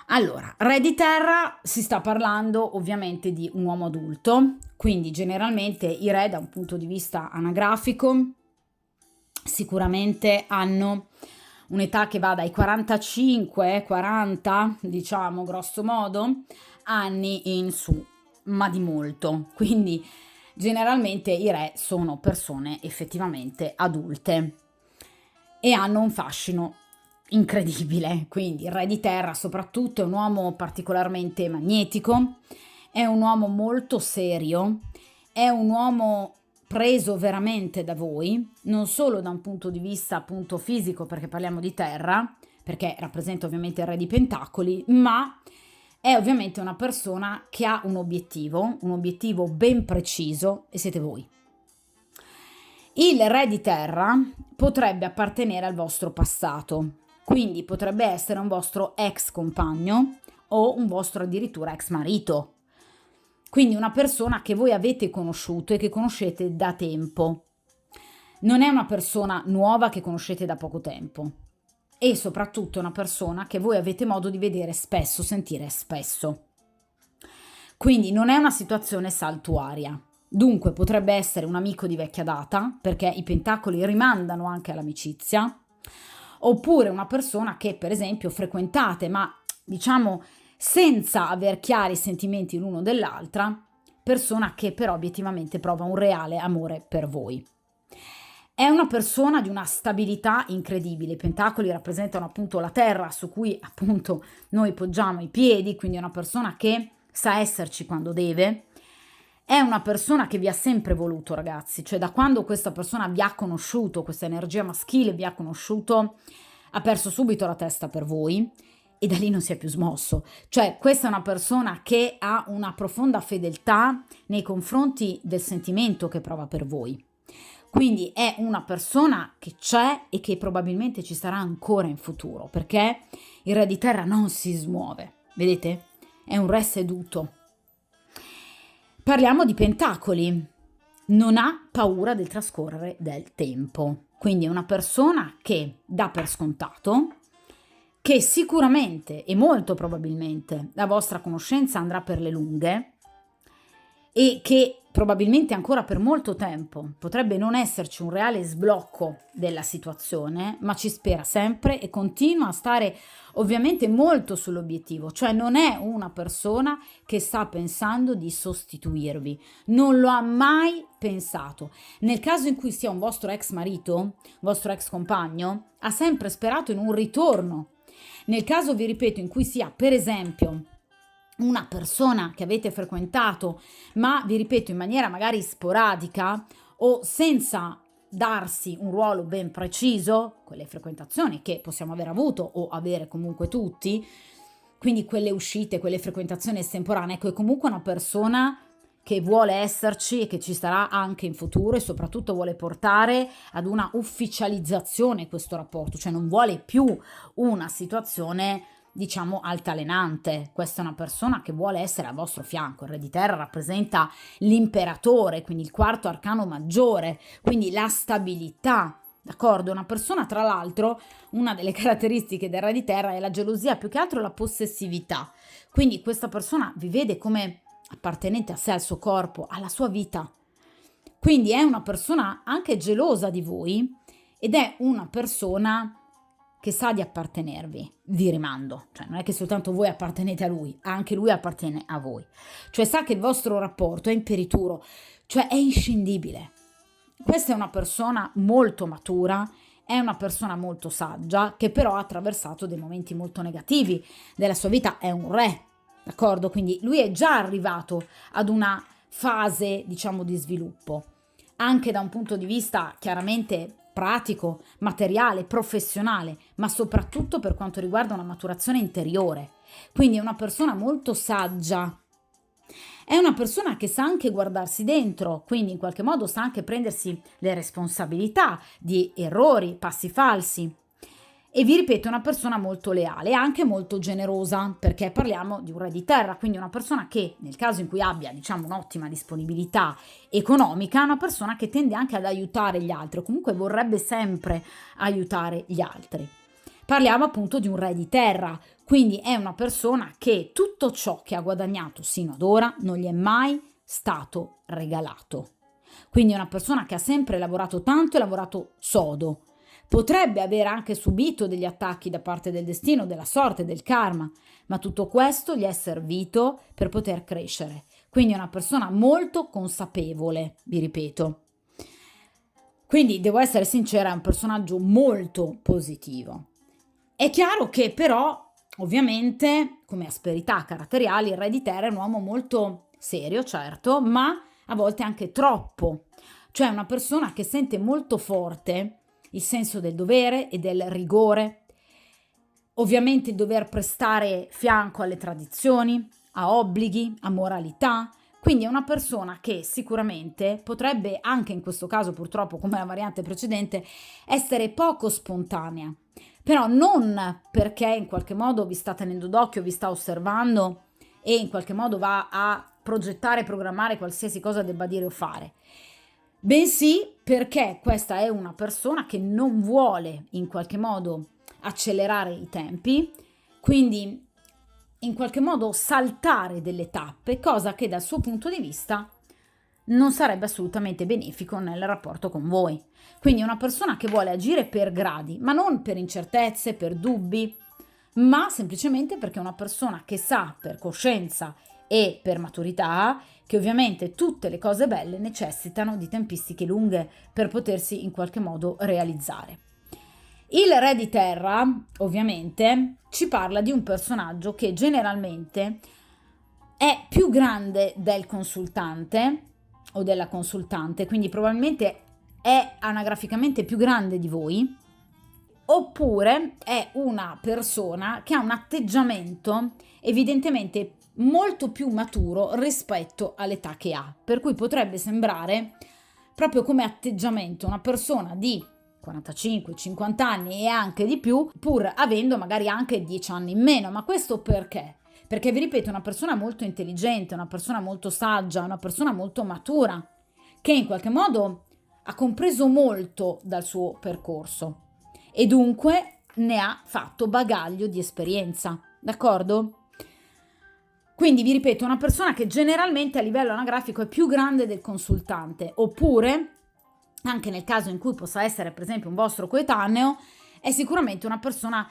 Allora, re di terra si sta parlando ovviamente di un uomo adulto, quindi generalmente i re da un punto di vista anagrafico sicuramente hanno un'età che va dai 45, 40, diciamo grosso modo, anni in su, ma di molto. Quindi generalmente i re sono persone effettivamente adulte e hanno un fascino incredibile. Quindi il re di terra soprattutto è un uomo particolarmente magnetico, è un uomo molto serio, è un uomo preso veramente da voi, non solo da un punto di vista appunto fisico, perché parliamo di terra, perché rappresenta ovviamente il re di pentacoli, ma è ovviamente una persona che ha un obiettivo ben preciso e siete voi. Il re di terra potrebbe appartenere al vostro passato, quindi potrebbe essere un vostro ex compagno o un vostro addirittura ex marito. Quindi una persona che voi avete conosciuto e che conoscete da tempo. Non è una persona nuova che conoscete da poco tempo. E soprattutto una persona che voi avete modo di vedere spesso, sentire spesso. Quindi non è una situazione saltuaria. Dunque potrebbe essere un amico di vecchia data, perché i pentacoli rimandano anche all'amicizia, oppure una persona che per esempio frequentate, ma diciamo senza aver chiari sentimenti l'uno dell'altra, persona che però obiettivamente prova un reale amore per voi. È una persona di una stabilità incredibile. I pentacoli rappresentano appunto la terra su cui appunto noi poggiamo i piedi, quindi è una persona che sa esserci quando deve. È una persona che vi ha sempre voluto, ragazzi, cioè da quando questa persona vi ha conosciuto, questa energia maschile vi ha conosciuto, ha perso subito la testa per voi e da lì non si è più smosso. Cioè questa è una persona che ha una profonda fedeltà nei confronti del sentimento che prova per voi. Quindi è una persona che c'è e che probabilmente ci sarà ancora in futuro, perché il re di terra non si smuove, vedete? È un re seduto. Parliamo di pentacoli, non ha paura del trascorrere del tempo, quindi è una persona che dà per scontato che sicuramente e molto probabilmente la vostra conoscenza andrà per le lunghe e che probabilmente ancora per molto tempo potrebbe non esserci un reale sblocco della situazione, ma ci spera sempre e continua a stare ovviamente molto sull'obiettivo, cioè non è una persona che sta pensando di sostituirvi, non lo ha mai pensato. Nel caso in cui sia un vostro ex marito, vostro ex compagno, ha sempre sperato in un ritorno. Nel caso, vi ripeto, in cui sia per esempio una persona che avete frequentato, ma vi ripeto in maniera magari sporadica o senza darsi un ruolo ben preciso, quelle frequentazioni che possiamo aver avuto o avere comunque tutti, quindi quelle uscite, quelle frequentazioni estemporanee, ecco, è comunque una persona che vuole esserci e che ci sarà anche in futuro, e soprattutto vuole portare ad una ufficializzazione questo rapporto, cioè non vuole più una situazione, diciamo, altalenante. Questa è una persona che vuole essere al vostro fianco. Il re di terra rappresenta l'imperatore, quindi il quarto arcano maggiore, quindi la stabilità. D'accordo? Una persona, tra l'altro, una delle caratteristiche del re di terra è la gelosia, più che altro la possessività. Quindi questa persona vi vede come appartenente a sé, al suo corpo, alla sua vita. Quindi è una persona anche gelosa di voi ed è una persona che sa di appartenervi, vi rimando. Cioè non è che soltanto voi appartenete a lui, anche lui appartiene a voi. Cioè sa che il vostro rapporto è imperituro, cioè è inscindibile. Questa è una persona molto matura, è una persona molto saggia, che però ha attraversato dei momenti molto negativi della sua vita, è un re, d'accordo? Quindi lui è già arrivato ad una fase, diciamo, di sviluppo, anche da un punto di vista chiaramente pratico, materiale, professionale, ma soprattutto per quanto riguarda una maturazione interiore. Quindi è una persona molto saggia. È una persona che sa anche guardarsi dentro, quindi in qualche modo sa anche prendersi le responsabilità di errori, passi falsi. E vi ripeto, è una persona molto leale e anche molto generosa, perché parliamo di un re di terra, quindi una persona che nel caso in cui abbia, diciamo, un'ottima disponibilità economica, è una persona che tende anche ad aiutare gli altri, o comunque vorrebbe sempre aiutare gli altri. Parliamo appunto di un re di terra, quindi è una persona che tutto ciò che ha guadagnato sino ad ora non gli è mai stato regalato. Quindi è una persona che ha sempre lavorato tanto e lavorato sodo. Potrebbe aver anche subito degli attacchi da parte del destino, della sorte, del karma, ma tutto questo gli è servito per poter crescere. Quindi è una persona molto consapevole, vi ripeto. Quindi devo essere sincera, è un personaggio molto positivo. È chiaro che però, ovviamente, come asperità caratteriali, il re di terra è un uomo molto serio, certo, ma a volte anche troppo. Cioè una persona che sente molto forte il senso del dovere e del rigore, ovviamente il dover prestare fianco alle tradizioni, a obblighi, a moralità. Quindi è una persona che sicuramente potrebbe, anche in questo caso purtroppo come la variante precedente, essere poco spontanea. Però non perché in qualche modo vi sta tenendo d'occhio, vi sta osservando e in qualche modo va a progettare e programmare qualsiasi cosa debba dire o fare, bensì perché questa è una persona che non vuole in qualche modo accelerare i tempi, quindi in qualche modo saltare delle tappe, cosa che dal suo punto di vista non sarebbe assolutamente benefico nel rapporto con voi. Quindi è una persona che vuole agire per gradi, ma non per incertezze, per dubbi, ma semplicemente perché è una persona che sa per coscienza e per maturità che ovviamente tutte le cose belle necessitano di tempistiche lunghe per potersi in qualche modo realizzare. Il re di terra, ovviamente, ci parla di un personaggio che generalmente è più grande del consultante o della consultante, quindi probabilmente è anagraficamente più grande di voi, oppure è una persona che ha un atteggiamento evidentemente molto più maturo rispetto all'età che ha, per cui potrebbe sembrare proprio come atteggiamento una persona di 45-50 anni e anche di più, pur avendo magari anche 10 anni in meno. Ma questo perché? Perché vi ripeto, è una persona molto intelligente, una persona molto saggia, una persona molto matura, che in qualche modo ha compreso molto dal suo percorso e dunque ne ha fatto bagaglio di esperienza, d'accordo? Quindi vi ripeto, una persona che generalmente a livello anagrafico è più grande del consultante, oppure, anche nel caso in cui possa essere per esempio un vostro coetaneo, è sicuramente una persona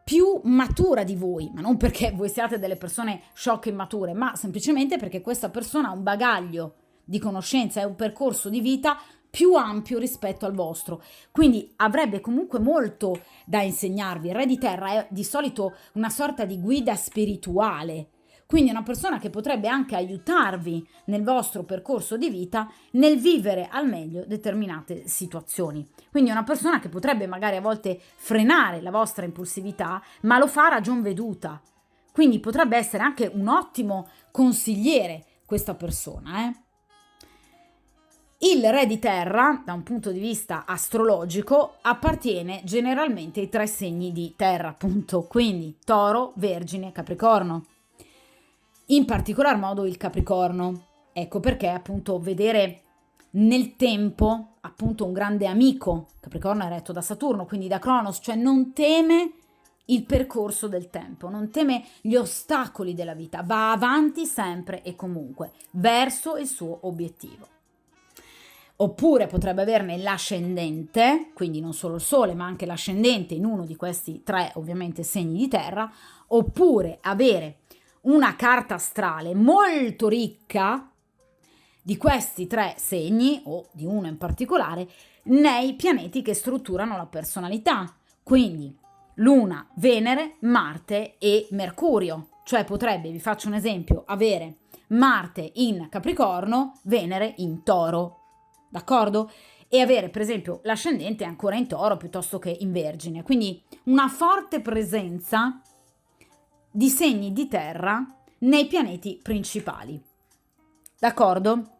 più matura di voi, ma non perché voi siate delle persone sciocche e immature, ma semplicemente perché questa persona ha un bagaglio di conoscenza e un percorso di vita più ampio rispetto al vostro, quindi avrebbe comunque molto da insegnarvi. Il re di terra è di solito una sorta di guida spirituale, quindi è una persona che potrebbe anche aiutarvi nel vostro percorso di vita nel vivere al meglio determinate situazioni. Quindi è una persona che potrebbe magari a volte frenare la vostra impulsività, ma lo fa a ragion veduta. Quindi potrebbe essere anche un ottimo consigliere questa persona. Il re di terra, da un punto di vista astrologico, appartiene generalmente ai 3 segni di terra, appunto, quindi Toro, Vergine, Capricorno. In particolar modo il Capricorno. Ecco perché appunto vedere nel tempo appunto un grande amico, Capricorno è retto da Saturno, quindi da Cronos, cioè non teme il percorso del tempo, non teme gli ostacoli della vita, va avanti sempre e comunque verso il suo obiettivo. Oppure potrebbe averne l'ascendente, quindi non solo il Sole, ma anche l'ascendente in uno di questi 3 ovviamente segni di terra, oppure avere una carta astrale molto ricca di questi 3 segni, o di uno in particolare, nei pianeti che strutturano la personalità. Quindi Luna, Venere, Marte e Mercurio. Cioè potrebbe, vi faccio un esempio, avere Marte in Capricorno, Venere in Toro. D'accordo? E avere per esempio l'ascendente ancora in Toro piuttosto che in Vergine. Quindi una forte presenza di segni di terra nei pianeti principali. D'accordo?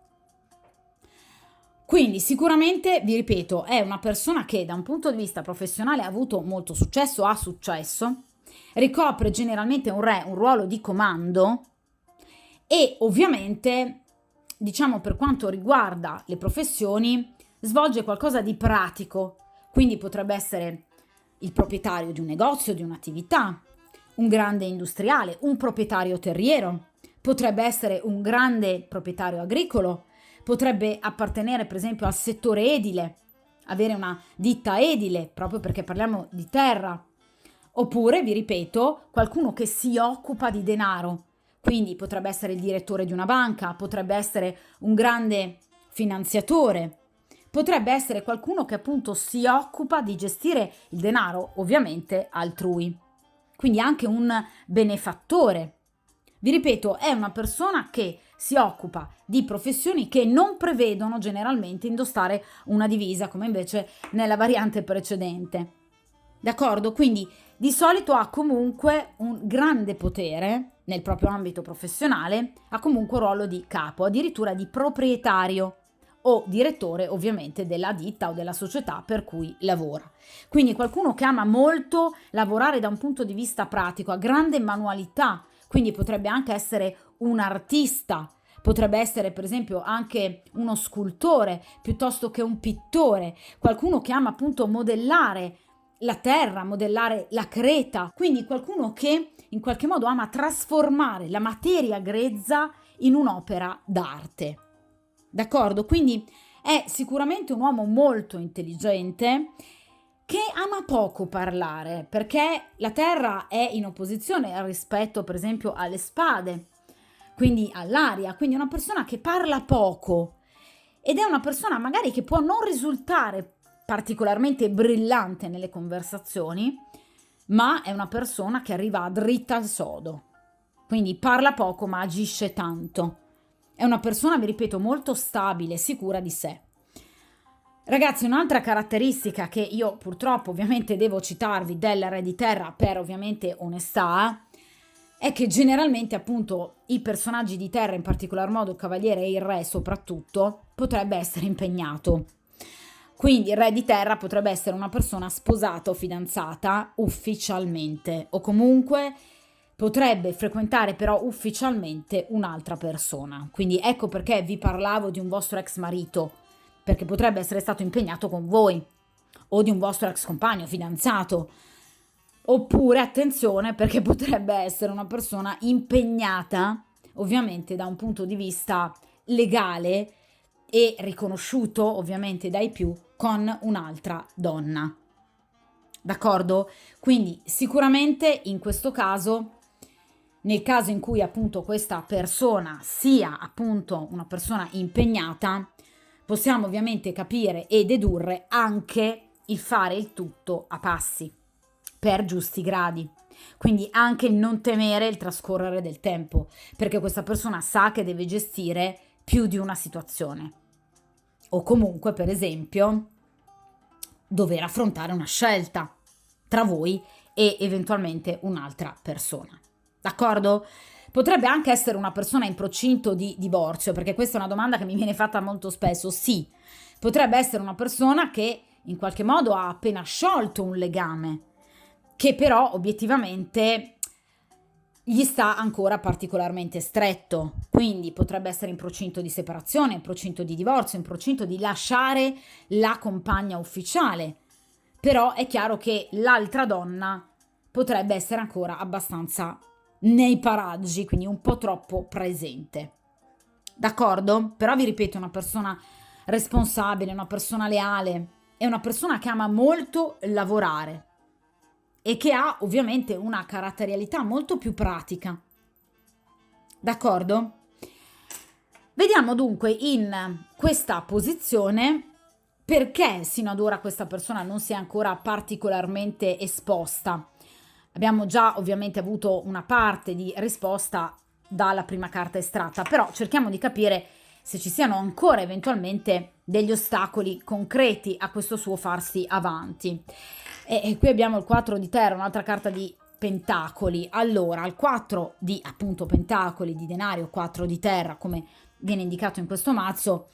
Quindi sicuramente, vi ripeto, è una persona che da un punto di vista professionale ha avuto molto successo, ha successo, ricopre generalmente un ruolo di comando e ovviamente, diciamo per quanto riguarda le professioni, svolge qualcosa di pratico, quindi potrebbe essere il proprietario di un negozio, di un'attività, un grande industriale, un proprietario terriero, potrebbe essere un grande proprietario agricolo, potrebbe appartenere per esempio al settore edile, avere una ditta edile, proprio perché parliamo di terra, oppure, vi ripeto, qualcuno che si occupa di denaro, quindi potrebbe essere il direttore di una banca, potrebbe essere un grande finanziatore, potrebbe essere qualcuno che appunto si occupa di gestire il denaro, ovviamente altrui, quindi anche un benefattore. Vi ripeto, è una persona che si occupa di professioni che non prevedono generalmente indossare una divisa, come invece nella variante precedente. D'accordo? Quindi di solito ha comunque un grande potere nel proprio ambito professionale, ha comunque un ruolo di capo, addirittura di proprietario o direttore ovviamente della ditta o della società per cui lavora. Quindi qualcuno che ama molto lavorare da un punto di vista pratico, ha grande manualità, quindi potrebbe anche essere un artista, potrebbe essere per esempio anche uno scultore piuttosto che un pittore, qualcuno che ama appunto modellare la terra, modellare la creta, quindi qualcuno che in qualche modo ama trasformare la materia grezza in un'opera d'arte. D'accordo? Quindi è sicuramente un uomo molto intelligente che ama poco parlare, perché la terra è in opposizione rispetto per esempio alle spade, quindi all'aria, quindi è una persona che parla poco ed è una persona magari che può non risultare particolarmente brillante nelle conversazioni, ma è una persona che arriva dritta al sodo, quindi parla poco ma agisce tanto. È una persona, vi ripeto, molto stabile, sicura di sé. Ragazzi, un'altra caratteristica che io purtroppo ovviamente devo citarvi del re di terra per ovviamente onestà è che generalmente appunto i personaggi di terra, in particolar modo il cavaliere e il re soprattutto, potrebbe essere impegnato. Quindi il re di terra potrebbe essere una persona sposata o fidanzata ufficialmente o comunque potrebbe frequentare però ufficialmente un'altra persona. Quindi ecco perché vi parlavo di un vostro ex marito, perché potrebbe essere stato impegnato con voi, o di un vostro ex compagno, fidanzato. Oppure, attenzione, perché potrebbe essere una persona impegnata, ovviamente da un punto di vista legale e riconosciuto, ovviamente dai più, con un'altra donna. D'accordo? Quindi sicuramente in questo caso, nel caso in cui appunto questa persona sia appunto una persona impegnata, possiamo ovviamente capire e dedurre anche il fare il tutto a passi, per giusti gradi. Quindi anche il non temere il trascorrere del tempo, perché questa persona sa che deve gestire più di una situazione. O comunque, per esempio, dover affrontare una scelta tra voi e eventualmente un'altra persona. D'accordo? Potrebbe anche essere una persona in procinto di divorzio, perché questa è una domanda che mi viene fatta molto spesso. Sì, potrebbe essere una persona che in qualche modo ha appena sciolto un legame, che però obiettivamente gli sta ancora particolarmente stretto, quindi potrebbe essere in procinto di separazione, in procinto di divorzio, in procinto di lasciare la compagna ufficiale. Però è chiaro che l'altra donna potrebbe essere ancora abbastanza nei paraggi, quindi un po' troppo presente. D'accordo? Però vi ripeto, è una persona responsabile, una persona leale, è una persona che ama molto lavorare e che ha ovviamente una caratterialità molto più pratica. D'accordo? Vediamo dunque in questa posizione perché sino ad ora questa persona non si è ancora particolarmente esposta. Abbiamo già ovviamente avuto una parte di risposta dalla prima carta estratta, però cerchiamo di capire se ci siano ancora eventualmente degli ostacoli concreti a questo suo farsi avanti. E qui abbiamo il 4 di terra, un'altra carta di pentacoli. Allora, il 4 di appunto pentacoli, di denario, 4 di terra, come viene indicato in questo mazzo,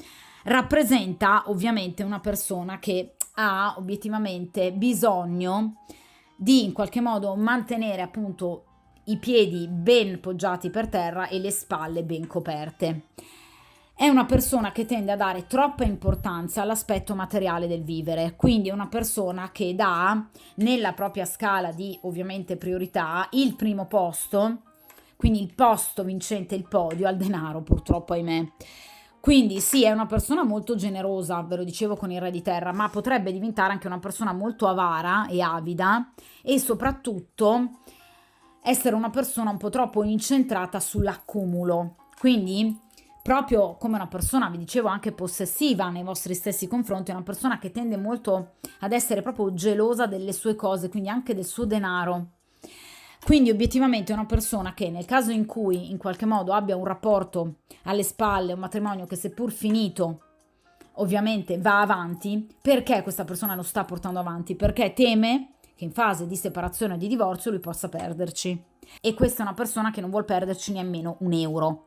rappresenta ovviamente una persona che ha obiettivamente bisogno di in qualche modo mantenere appunto i piedi ben poggiati per terra e le spalle ben coperte. È una persona che tende a dare troppa importanza all'aspetto materiale del vivere, quindi è una persona che dà nella propria scala di ovviamente priorità il primo posto, quindi il posto vincente, il podio al denaro, purtroppo ahimè. Quindi sì, è una persona molto generosa, ve lo dicevo con il re di terra, ma potrebbe diventare anche una persona molto avara e avida e soprattutto essere una persona un po' troppo incentrata sull'accumulo. Quindi proprio come una persona, vi dicevo, anche possessiva nei vostri stessi confronti, è una persona che tende molto ad essere proprio gelosa delle sue cose, quindi anche del suo denaro. Quindi obiettivamente è una persona che nel caso in cui in qualche modo abbia un rapporto alle spalle, un matrimonio che seppur finito ovviamente va avanti, perché questa persona lo sta portando avanti? Perché teme che in fase di separazione o di divorzio lui possa perderci. E questa è una persona che non vuol perderci nemmeno un euro.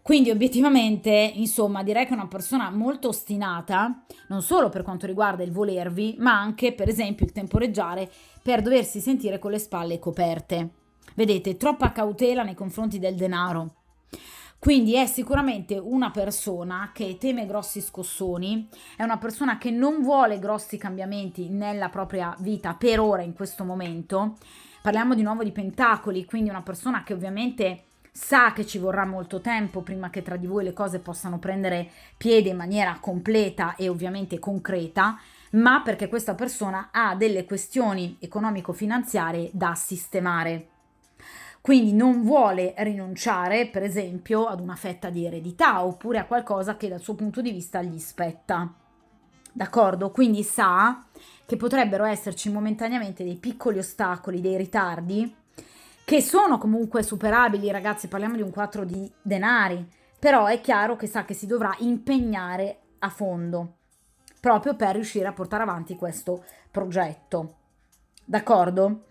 Quindi obiettivamente, insomma, direi che è una persona molto ostinata, non solo per quanto riguarda il volervi, ma anche, per esempio, il temporeggiare per doversi sentire con le spalle coperte. Vedete, troppa cautela nei confronti del denaro. Quindi è sicuramente una persona che teme grossi scossoni, è una persona che non vuole grossi cambiamenti nella propria vita per ora, in questo momento. Parliamo di nuovo di pentacoli, quindi una persona che ovviamente sa che ci vorrà molto tempo prima che tra di voi le cose possano prendere piede in maniera completa e ovviamente concreta, ma perché questa persona ha delle questioni economico-finanziarie da sistemare. Quindi non vuole rinunciare, per esempio, ad una fetta di eredità oppure a qualcosa che dal suo punto di vista gli spetta. D'accordo? Quindi sa che potrebbero esserci momentaneamente dei piccoli ostacoli, dei ritardi, che sono comunque superabili, ragazzi, parliamo di un 4 di denari, però è chiaro che sa che si dovrà impegnare a fondo proprio per riuscire a portare avanti questo progetto. D'accordo?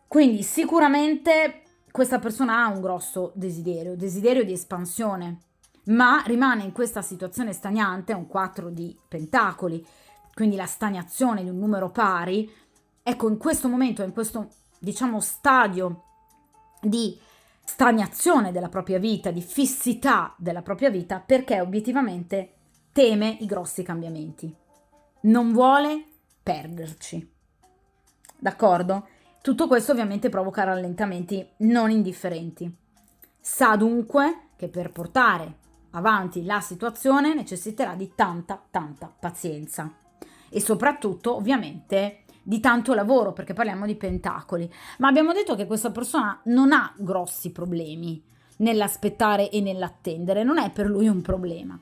Quindi sicuramente questa persona ha un grosso desiderio di espansione, ma rimane in questa situazione stagnante, un 4 di pentacoli, quindi la stagnazione di un numero pari. Ecco, in questo momento, in questo diciamo stadio di stagnazione della propria vita, di fissità della propria vita, perché obiettivamente teme i grossi cambiamenti, non vuole perderci. D'accordo? Tutto questo ovviamente provoca rallentamenti non indifferenti. Sa dunque che per portare avanti la situazione necessiterà di tanta pazienza e soprattutto ovviamente di tanto lavoro, perché parliamo di pentacoli. Ma abbiamo detto che questa persona non ha grossi problemi nell'aspettare e nell'attendere, non è per lui un problema.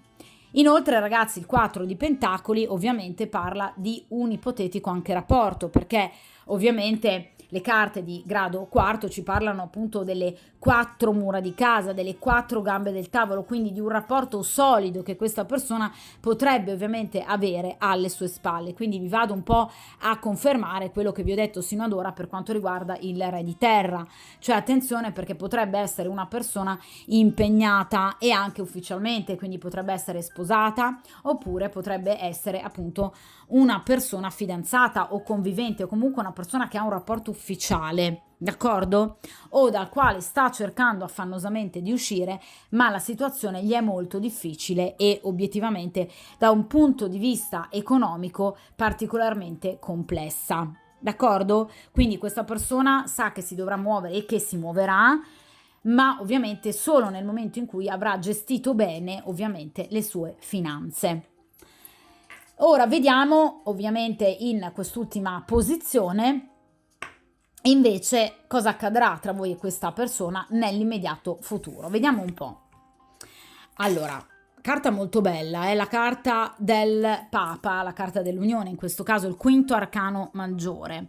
Inoltre, ragazzi, il 4 di Pentacoli ovviamente parla di un ipotetico anche rapporto, perché ovviamente le carte di grado quarto ci parlano appunto delle 4 mura di casa, delle 4 gambe del tavolo, quindi di un rapporto solido che questa persona potrebbe ovviamente avere alle sue spalle. Quindi vi vado un po' a confermare quello che vi ho detto sino ad ora per quanto riguarda il re di terra, cioè attenzione, perché potrebbe essere una persona impegnata e anche ufficialmente, quindi potrebbe essere sposata oppure potrebbe essere appunto una persona fidanzata o convivente o comunque una persona che ha un rapporto ufficiale, d'accordo? O dal quale sta cercando affannosamente di uscire, ma la situazione gli è molto difficile e obiettivamente da un punto di vista economico particolarmente complessa. D'accordo? Quindi questa persona sa che si dovrà muovere e che si muoverà, ma ovviamente solo nel momento in cui avrà gestito bene ovviamente le sue finanze. Ora vediamo ovviamente in quest'ultima posizione invece cosa accadrà tra voi e questa persona nell'immediato futuro. Vediamo un po'. Allora, carta molto bella, è la carta del Papa, la carta dell'Unione, in questo caso il quinto arcano maggiore.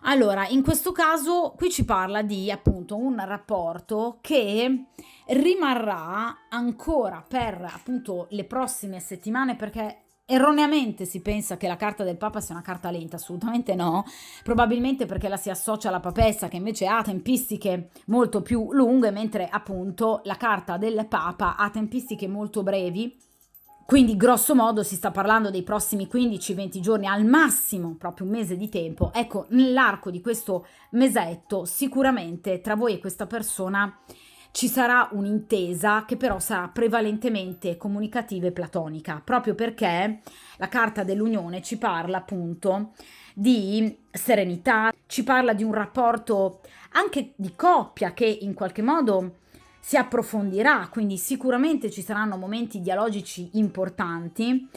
Allora, in questo caso qui ci parla di appunto un rapporto che rimarrà ancora per appunto le prossime settimane, perché erroneamente si pensa che la carta del Papa sia una carta lenta, assolutamente no, probabilmente perché la si associa alla papessa che invece ha tempistiche molto più lunghe, mentre appunto la carta del Papa ha tempistiche molto brevi. Quindi grosso modo si sta parlando dei prossimi 15-20 giorni, al massimo proprio un mese di tempo. Ecco, nell'arco di questo mesetto sicuramente tra voi e questa persona ci sarà un'intesa che però sarà prevalentemente comunicativa e platonica, proprio perché la carta dell'unione ci parla appunto di serenità, ci parla di un rapporto anche di coppia che in qualche modo si approfondirà, quindi sicuramente ci saranno momenti dialogici importanti,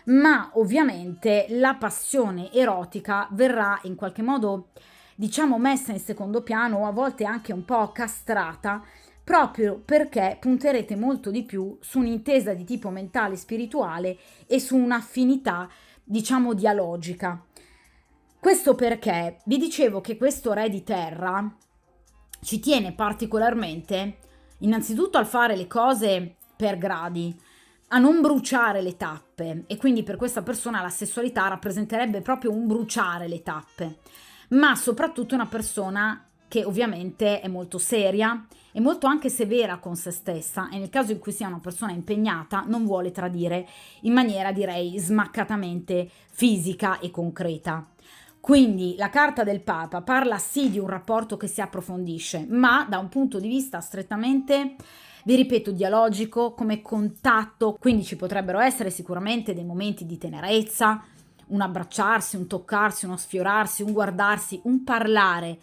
ma ovviamente la passione erotica verrà in qualche modo, diciamo, messa in secondo piano o a volte anche un po' castrata, proprio perché punterete molto di più su un'intesa di tipo mentale, spirituale e su un'affinità, diciamo, dialogica. Questo perché vi dicevo che questo re di terra ci tiene particolarmente innanzitutto al fare le cose per gradi, a non bruciare le tappe, e quindi per questa persona la sessualità rappresenterebbe proprio un bruciare le tappe, ma soprattutto una persona che ovviamente è molto seria e molto anche severa con se stessa, e nel caso in cui sia una persona impegnata non vuole tradire in maniera, direi, smaccatamente fisica e concreta. Quindi la carta del Papa parla sì di un rapporto che si approfondisce, ma da un punto di vista strettamente, vi ripeto, dialogico, come contatto, quindi ci potrebbero essere sicuramente dei momenti di tenerezza, un abbracciarsi, un toccarsi, uno sfiorarsi, un guardarsi, un parlare,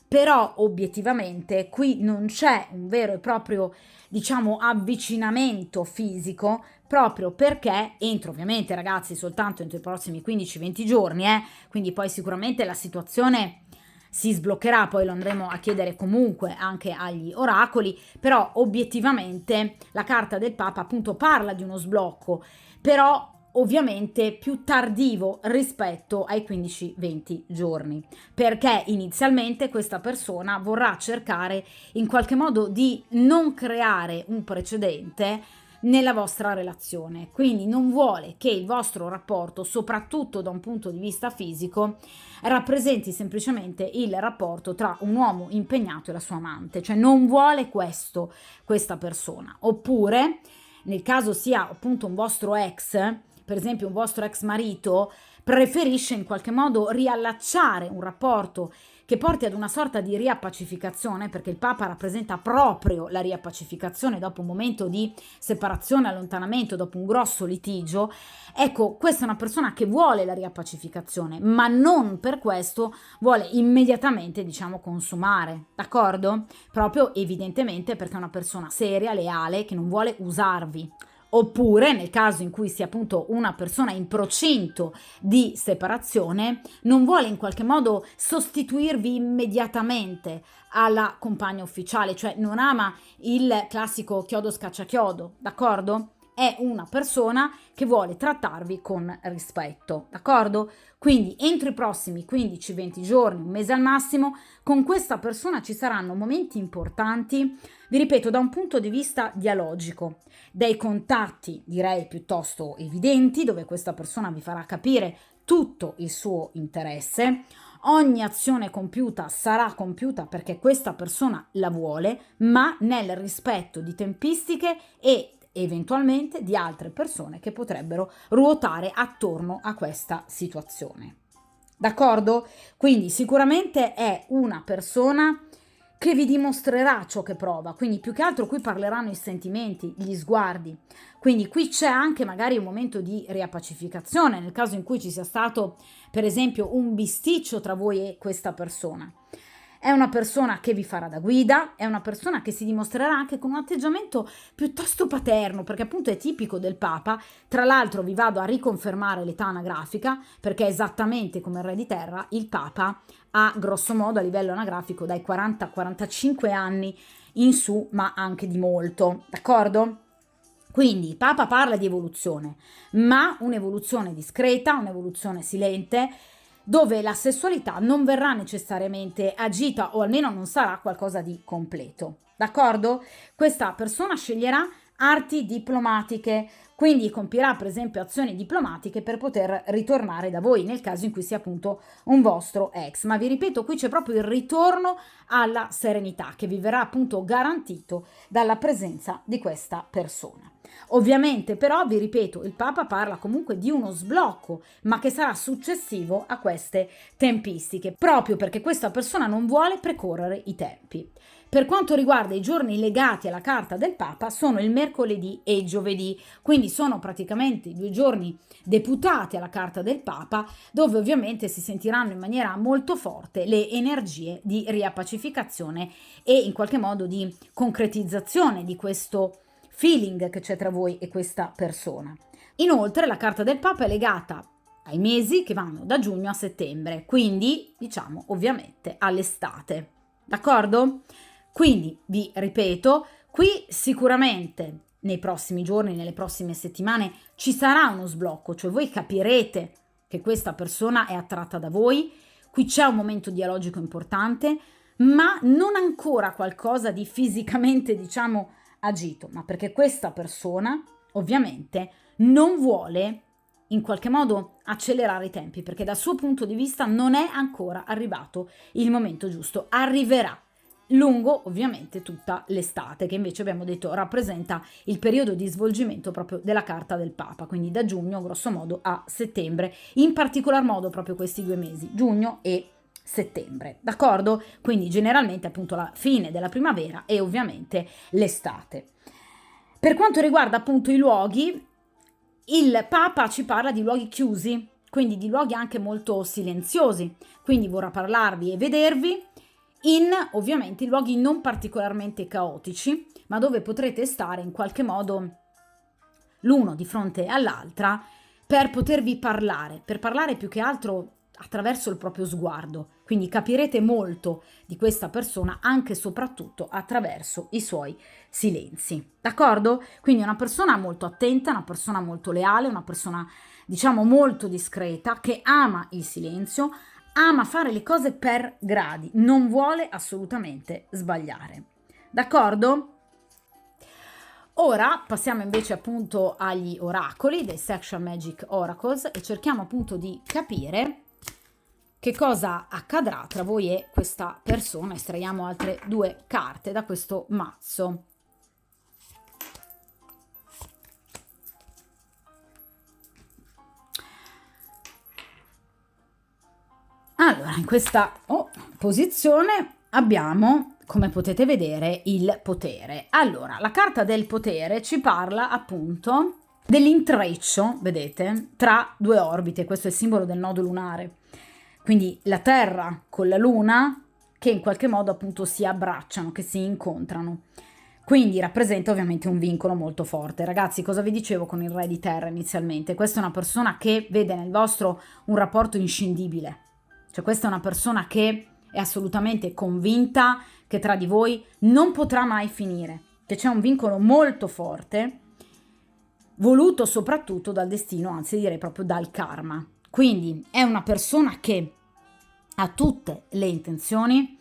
però obiettivamente qui non c'è un vero e proprio, diciamo, avvicinamento fisico, proprio perché entro, ovviamente ragazzi, soltanto entro i prossimi 15-20 giorni, quindi poi sicuramente la situazione si sbloccherà, poi lo andremo a chiedere comunque anche agli oracoli, però obiettivamente la carta del Papa appunto parla di uno sblocco, però ovviamente più tardivo rispetto ai 15-20 giorni, perché inizialmente questa persona vorrà cercare in qualche modo di non creare un precedente nella vostra relazione, quindi non vuole che il vostro rapporto, soprattutto da un punto di vista fisico, rappresenti semplicemente il rapporto tra un uomo impegnato e la sua amante, cioè non vuole questo questa persona. Oppure nel caso sia appunto un vostro ex, per esempio un vostro ex marito, preferisce in qualche modo riallacciare un rapporto che porti ad una sorta di riappacificazione, perché il Papa rappresenta proprio la riappacificazione dopo un momento di separazione, allontanamento, dopo un grosso litigio. Ecco, questa è una persona che vuole la riappacificazione, ma non per questo vuole immediatamente, diciamo, consumare, d'accordo? Proprio evidentemente perché è una persona seria, leale, che non vuole usarvi. Oppure nel caso in cui sia appunto una persona in procinto di separazione, non vuole in qualche modo sostituirvi immediatamente alla compagna ufficiale, cioè non ama il classico chiodo scaccia chiodo, d'accordo? è una persona che vuole trattarvi con rispetto, d'accordo? Quindi entro i prossimi 15-20 giorni, un mese al massimo, con questa persona ci saranno momenti importanti, vi ripeto, da un punto di vista dialogico, dei contatti direi piuttosto evidenti, dove questa persona vi farà capire tutto il suo interesse. Ogni azione compiuta sarà compiuta perché questa persona la vuole, ma nel rispetto di tempistiche e eventualmente di altre persone che potrebbero ruotare attorno a questa situazione. D'accordo? Quindi sicuramente è una persona che vi dimostrerà ciò che prova, quindi più che altro qui parleranno i sentimenti, gli sguardi, quindi qui c'è anche magari un momento di riappacificazione nel caso in cui ci sia stato per esempio un bisticcio tra voi e questa persona. È una persona che vi farà da guida, è una persona che si dimostrerà anche con un atteggiamento piuttosto paterno, perché appunto è tipico del Papa. Tra l'altro vi vado a riconfermare l'età anagrafica, perché esattamente come il Re di Terra, il Papa ha grosso modo a livello anagrafico dai 40-45 anni in su, ma anche di molto, d'accordo? Quindi il Papa parla di evoluzione, ma un'evoluzione discreta, un'evoluzione silente, dove la sessualità non verrà necessariamente agita o almeno non sarà qualcosa di completo. D'accordo? Questa persona sceglierà arti diplomatiche, quindi compirà per esempio azioni diplomatiche per poter ritornare da voi nel caso in cui sia appunto un vostro ex. Ma vi ripeto, qui c'è proprio il ritorno alla serenità che vi verrà appunto garantito dalla presenza di questa persona. Ovviamente però, vi ripeto, il Papa parla comunque di uno sblocco, ma che sarà successivo a queste tempistiche, proprio perché questa persona non vuole precorrere i tempi. Per quanto riguarda i giorni legati alla carta del Papa, sono il mercoledì e il giovedì, quindi sono praticamente i 2 giorni deputati alla carta del Papa, dove ovviamente si sentiranno in maniera molto forte le energie di riappacificazione e in qualche modo di concretizzazione di questo feeling che c'è tra voi e questa persona. Inoltre la carta del Papa è legata ai mesi che vanno da giugno a settembre, quindi diciamo ovviamente all'estate, d'accordo? Quindi vi ripeto, qui sicuramente nei prossimi giorni, nelle prossime settimane ci sarà uno sblocco, cioè voi capirete che questa persona è attratta da voi, qui c'è un momento dialogico importante, ma non ancora qualcosa di fisicamente diciamo agito, ma perché questa persona ovviamente non vuole in qualche modo accelerare i tempi, perché dal suo punto di vista non è ancora arrivato il momento giusto, arriverà lungo ovviamente tutta l'estate, che invece abbiamo detto rappresenta il periodo di svolgimento proprio della carta del Papa, quindi da giugno grosso modo a settembre, in particolar modo proprio questi 2 mesi, giugno e settembre, d'accordo? Quindi generalmente appunto la fine della primavera e ovviamente l'estate. Per quanto riguarda appunto i luoghi, il Papa ci parla di luoghi chiusi, quindi di luoghi anche molto silenziosi, quindi vorrà parlarvi e vedervi in ovviamente luoghi non particolarmente caotici, ma dove potrete stare in qualche modo l'uno di fronte all'altra per potervi parlare, per parlare più che altro attraverso il proprio sguardo, quindi capirete molto di questa persona anche e soprattutto attraverso i suoi silenzi, d'accordo? Quindi una persona molto attenta, una persona molto leale, una persona diciamo molto discreta che ama il silenzio, ama fare le cose per gradi, non vuole assolutamente sbagliare, d'accordo? Ora passiamo invece appunto agli oracoli dei Sexual Magic Oracles e cerchiamo appunto di capire che cosa accadrà tra voi e questa persona. Estraiamo altre 2 carte da questo mazzo. Allora, in questa posizione abbiamo, come potete vedere, il potere. Allora, la carta del potere ci parla appunto dell'intreccio, vedete, tra 2 orbite. Questo è il simbolo del nodo lunare. Quindi la Terra con la Luna che in qualche modo appunto si abbracciano, che si incontrano. Quindi rappresenta ovviamente un vincolo molto forte. Ragazzi, cosa vi dicevo con il Re di Terra inizialmente? Questa è una persona che vede nel vostro un rapporto inscindibile. Cioè questa è una persona che è assolutamente convinta che tra di voi non potrà mai finire, che c'è un vincolo molto forte. voluto soprattutto dal destino, anzi direi proprio dal karma. Quindi è una persona che ha tutte le intenzioni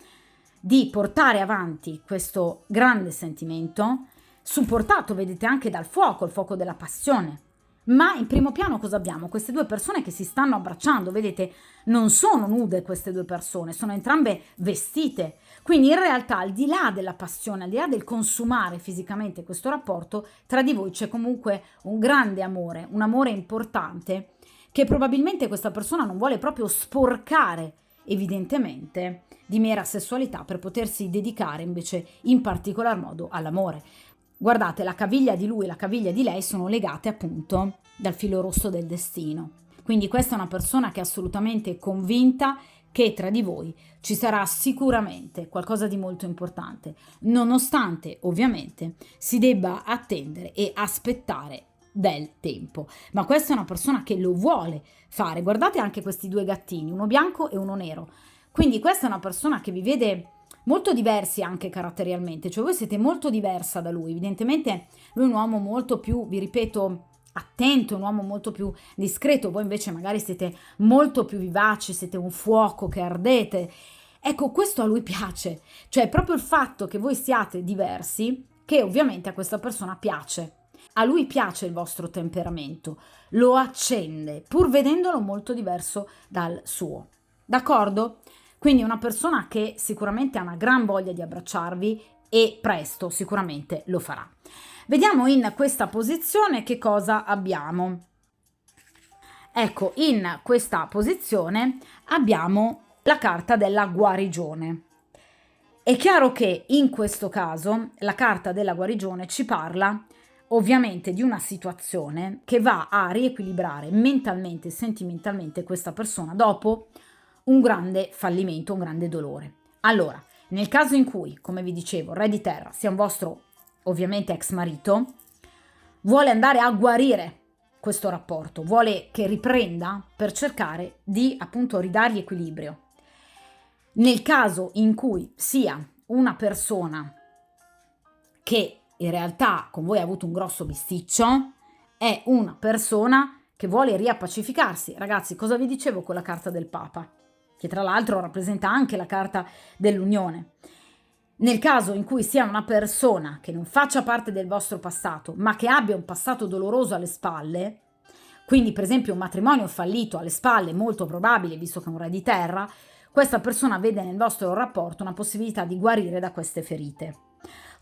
di portare avanti questo grande sentimento, supportato, vedete, anche dal fuoco, il fuoco della passione. Ma in primo piano cosa abbiamo? Queste due persone che si stanno abbracciando, vedete, non sono nude queste due persone, sono entrambe vestite. Quindi in realtà, al di là della passione, al di là del consumare fisicamente questo rapporto, tra di voi c'è comunque un grande amore, un amore importante, che probabilmente questa persona non vuole proprio sporcare, evidentemente, di mera sessualità per potersi dedicare invece in particolar modo all'amore. Guardate, la caviglia di lui e la caviglia di lei sono legate appunto dal filo rosso del destino. Quindi questa è una persona che è assolutamente convinta che tra di voi ci sarà sicuramente qualcosa di molto importante, nonostante ovviamente si debba attendere e aspettare del tempo. Ma questa è una persona che lo vuole fare. Guardate anche questi due gattini, uno bianco e uno nero. Quindi questa è una persona che vi vede molto diversi anche caratterialmente, cioè voi siete molto diversa da lui. Evidentemente lui è un uomo molto più, vi ripeto, attento, un uomo molto più discreto, voi invece magari siete molto più vivaci, siete un fuoco che ardete. Ecco, questo a lui piace, cioè proprio il fatto che voi siate diversi, che ovviamente a questa persona piace. A lui piace il vostro temperamento, lo accende, pur vedendolo molto diverso dal suo. D'accordo? Quindi una persona che sicuramente ha una gran voglia di abbracciarvi e presto sicuramente lo farà. Vediamo in questa posizione che cosa abbiamo. Ecco, in questa posizione abbiamo la carta della guarigione. È chiaro che in questo caso la carta della guarigione ci parla ovviamente di una situazione che va a riequilibrare mentalmente e sentimentalmente questa persona dopo un grande fallimento, un grande dolore. Allora, nel caso in cui, come vi dicevo, il re di terra sia un vostro ovviamente ex marito, vuole andare a guarire questo rapporto, vuole che riprenda per cercare di appunto ridargli equilibrio. Nel caso in cui sia una persona che in realtà con voi ha avuto un grosso bisticcio, è una persona che vuole riappacificarsi. Ragazzi, cosa vi dicevo con la carta del Papa? Che tra l'altro rappresenta anche la carta dell'unione. Nel caso in cui sia una persona che non faccia parte del vostro passato, ma che abbia un passato doloroso alle spalle, quindi per esempio un matrimonio fallito alle spalle, molto probabile, visto che è un re di terra, questa persona vede nel vostro rapporto una possibilità di guarire da queste ferite.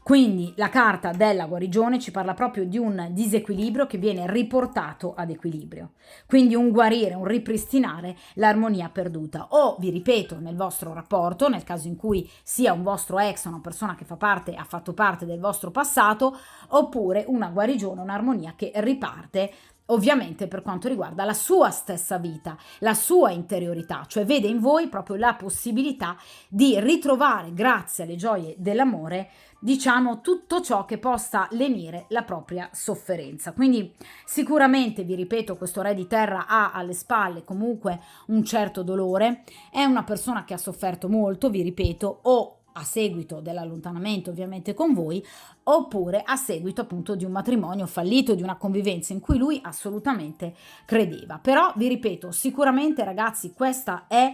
Quindi la carta della guarigione ci parla proprio di un disequilibrio che viene riportato ad equilibrio. Quindi un guarire, un ripristinare l'armonia perduta. O, vi ripeto, nel vostro rapporto, nel caso in cui sia un vostro ex, una persona che ha fatto parte del vostro passato, oppure una guarigione, un'armonia che riparte ovviamente per quanto riguarda la sua stessa vita, la sua interiorità, cioè vede in voi proprio la possibilità di ritrovare, grazie alle gioie dell'amore, diciamo tutto ciò che possa lenire la propria sofferenza. Quindi sicuramente, vi ripeto, questo re di terra ha alle spalle comunque un certo dolore, è una persona che ha sofferto molto, vi ripeto, o a seguito dell'allontanamento ovviamente con voi, oppure a seguito appunto di un matrimonio fallito, di una convivenza in cui lui assolutamente credeva. Però vi ripeto, sicuramente ragazzi, questa è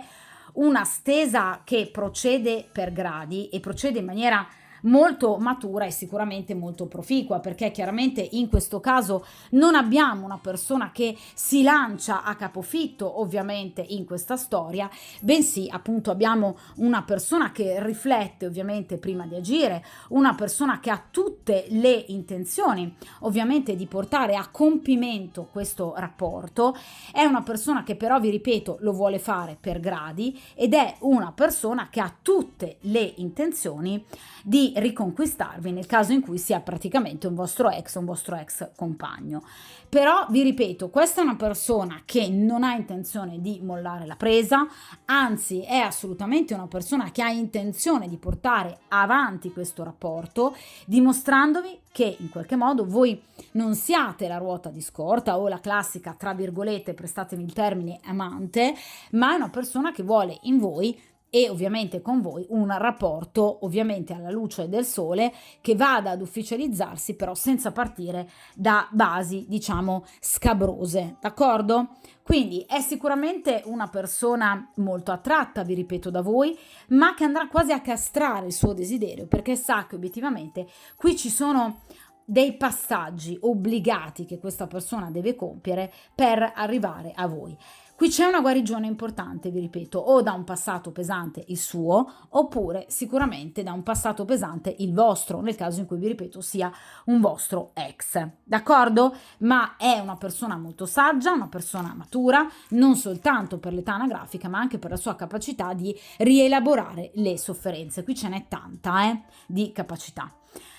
una stesa che procede per gradi e procede in maniera molto matura e sicuramente molto proficua, perché chiaramente in questo caso non abbiamo una persona che si lancia a capofitto ovviamente in questa storia, bensì appunto abbiamo una persona che riflette ovviamente prima di agire, una persona che ha tutte le intenzioni ovviamente di portare a compimento questo rapporto, è una persona che però, vi ripeto, lo vuole fare per gradi ed è una persona che ha tutte le intenzioni di riconquistarvi nel caso in cui sia praticamente un vostro ex compagno. Però vi ripeto, questa è una persona che non ha intenzione di mollare la presa, anzi è assolutamente una persona che ha intenzione di portare avanti questo rapporto, dimostrandovi che in qualche modo voi non siate la ruota di scorta o la classica, tra virgolette, prestatemi il termine, amante, ma è una persona che vuole in voi e ovviamente con voi un rapporto ovviamente alla luce del sole che vada ad ufficializzarsi, però senza partire da basi, diciamo, scabrose, d'accordo? Quindi è sicuramente una persona molto attratta, vi ripeto, da voi, ma che andrà quasi a castrare il suo desiderio, perché sa che obiettivamente qui ci sono dei passaggi obbligati che questa persona deve compiere per arrivare a voi. Qui c'è una guarigione importante, vi ripeto, o da un passato pesante il suo, oppure sicuramente da un passato pesante il vostro, nel caso in cui, vi ripeto, sia un vostro ex. D'accordo? Ma è una persona molto saggia, una persona matura, non soltanto per l'età anagrafica, ma anche per la sua capacità di rielaborare le sofferenze. Qui ce n'è tanta, di capacità.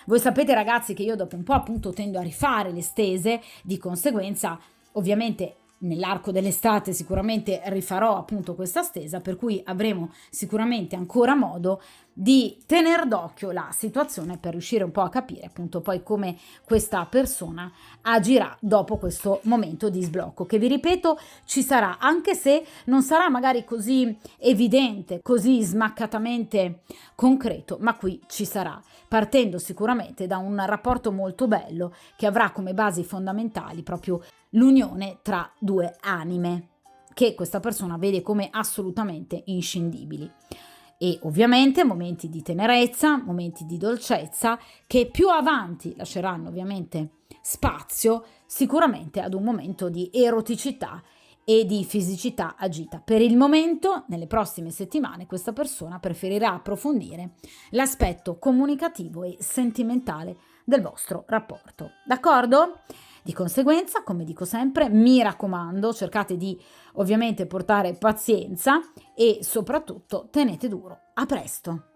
Voi sapete, ragazzi, che io dopo un po' appunto tendo a rifare le stese, di conseguenza ovviamente nell'arco dell'estate sicuramente rifarò appunto questa stesa, per cui avremo sicuramente ancora modo di tener d'occhio la situazione per riuscire un po' a capire appunto poi come questa persona agirà dopo questo momento di sblocco, che vi ripeto ci sarà, anche se non sarà magari così evidente, così smaccatamente concreto, ma qui ci sarà, partendo sicuramente da un rapporto molto bello che avrà come basi fondamentali proprio l'unione tra due anime che questa persona vede come assolutamente inscindibili. E ovviamente momenti di tenerezza, momenti di dolcezza che più avanti lasceranno ovviamente spazio sicuramente ad un momento di eroticità e di fisicità agita. Per il momento, nelle prossime settimane, questa persona preferirà approfondire l'aspetto comunicativo e sentimentale del vostro rapporto. D'accordo? Di conseguenza, come dico sempre, mi raccomando, cercate di ovviamente portare pazienza e soprattutto tenete duro. A presto!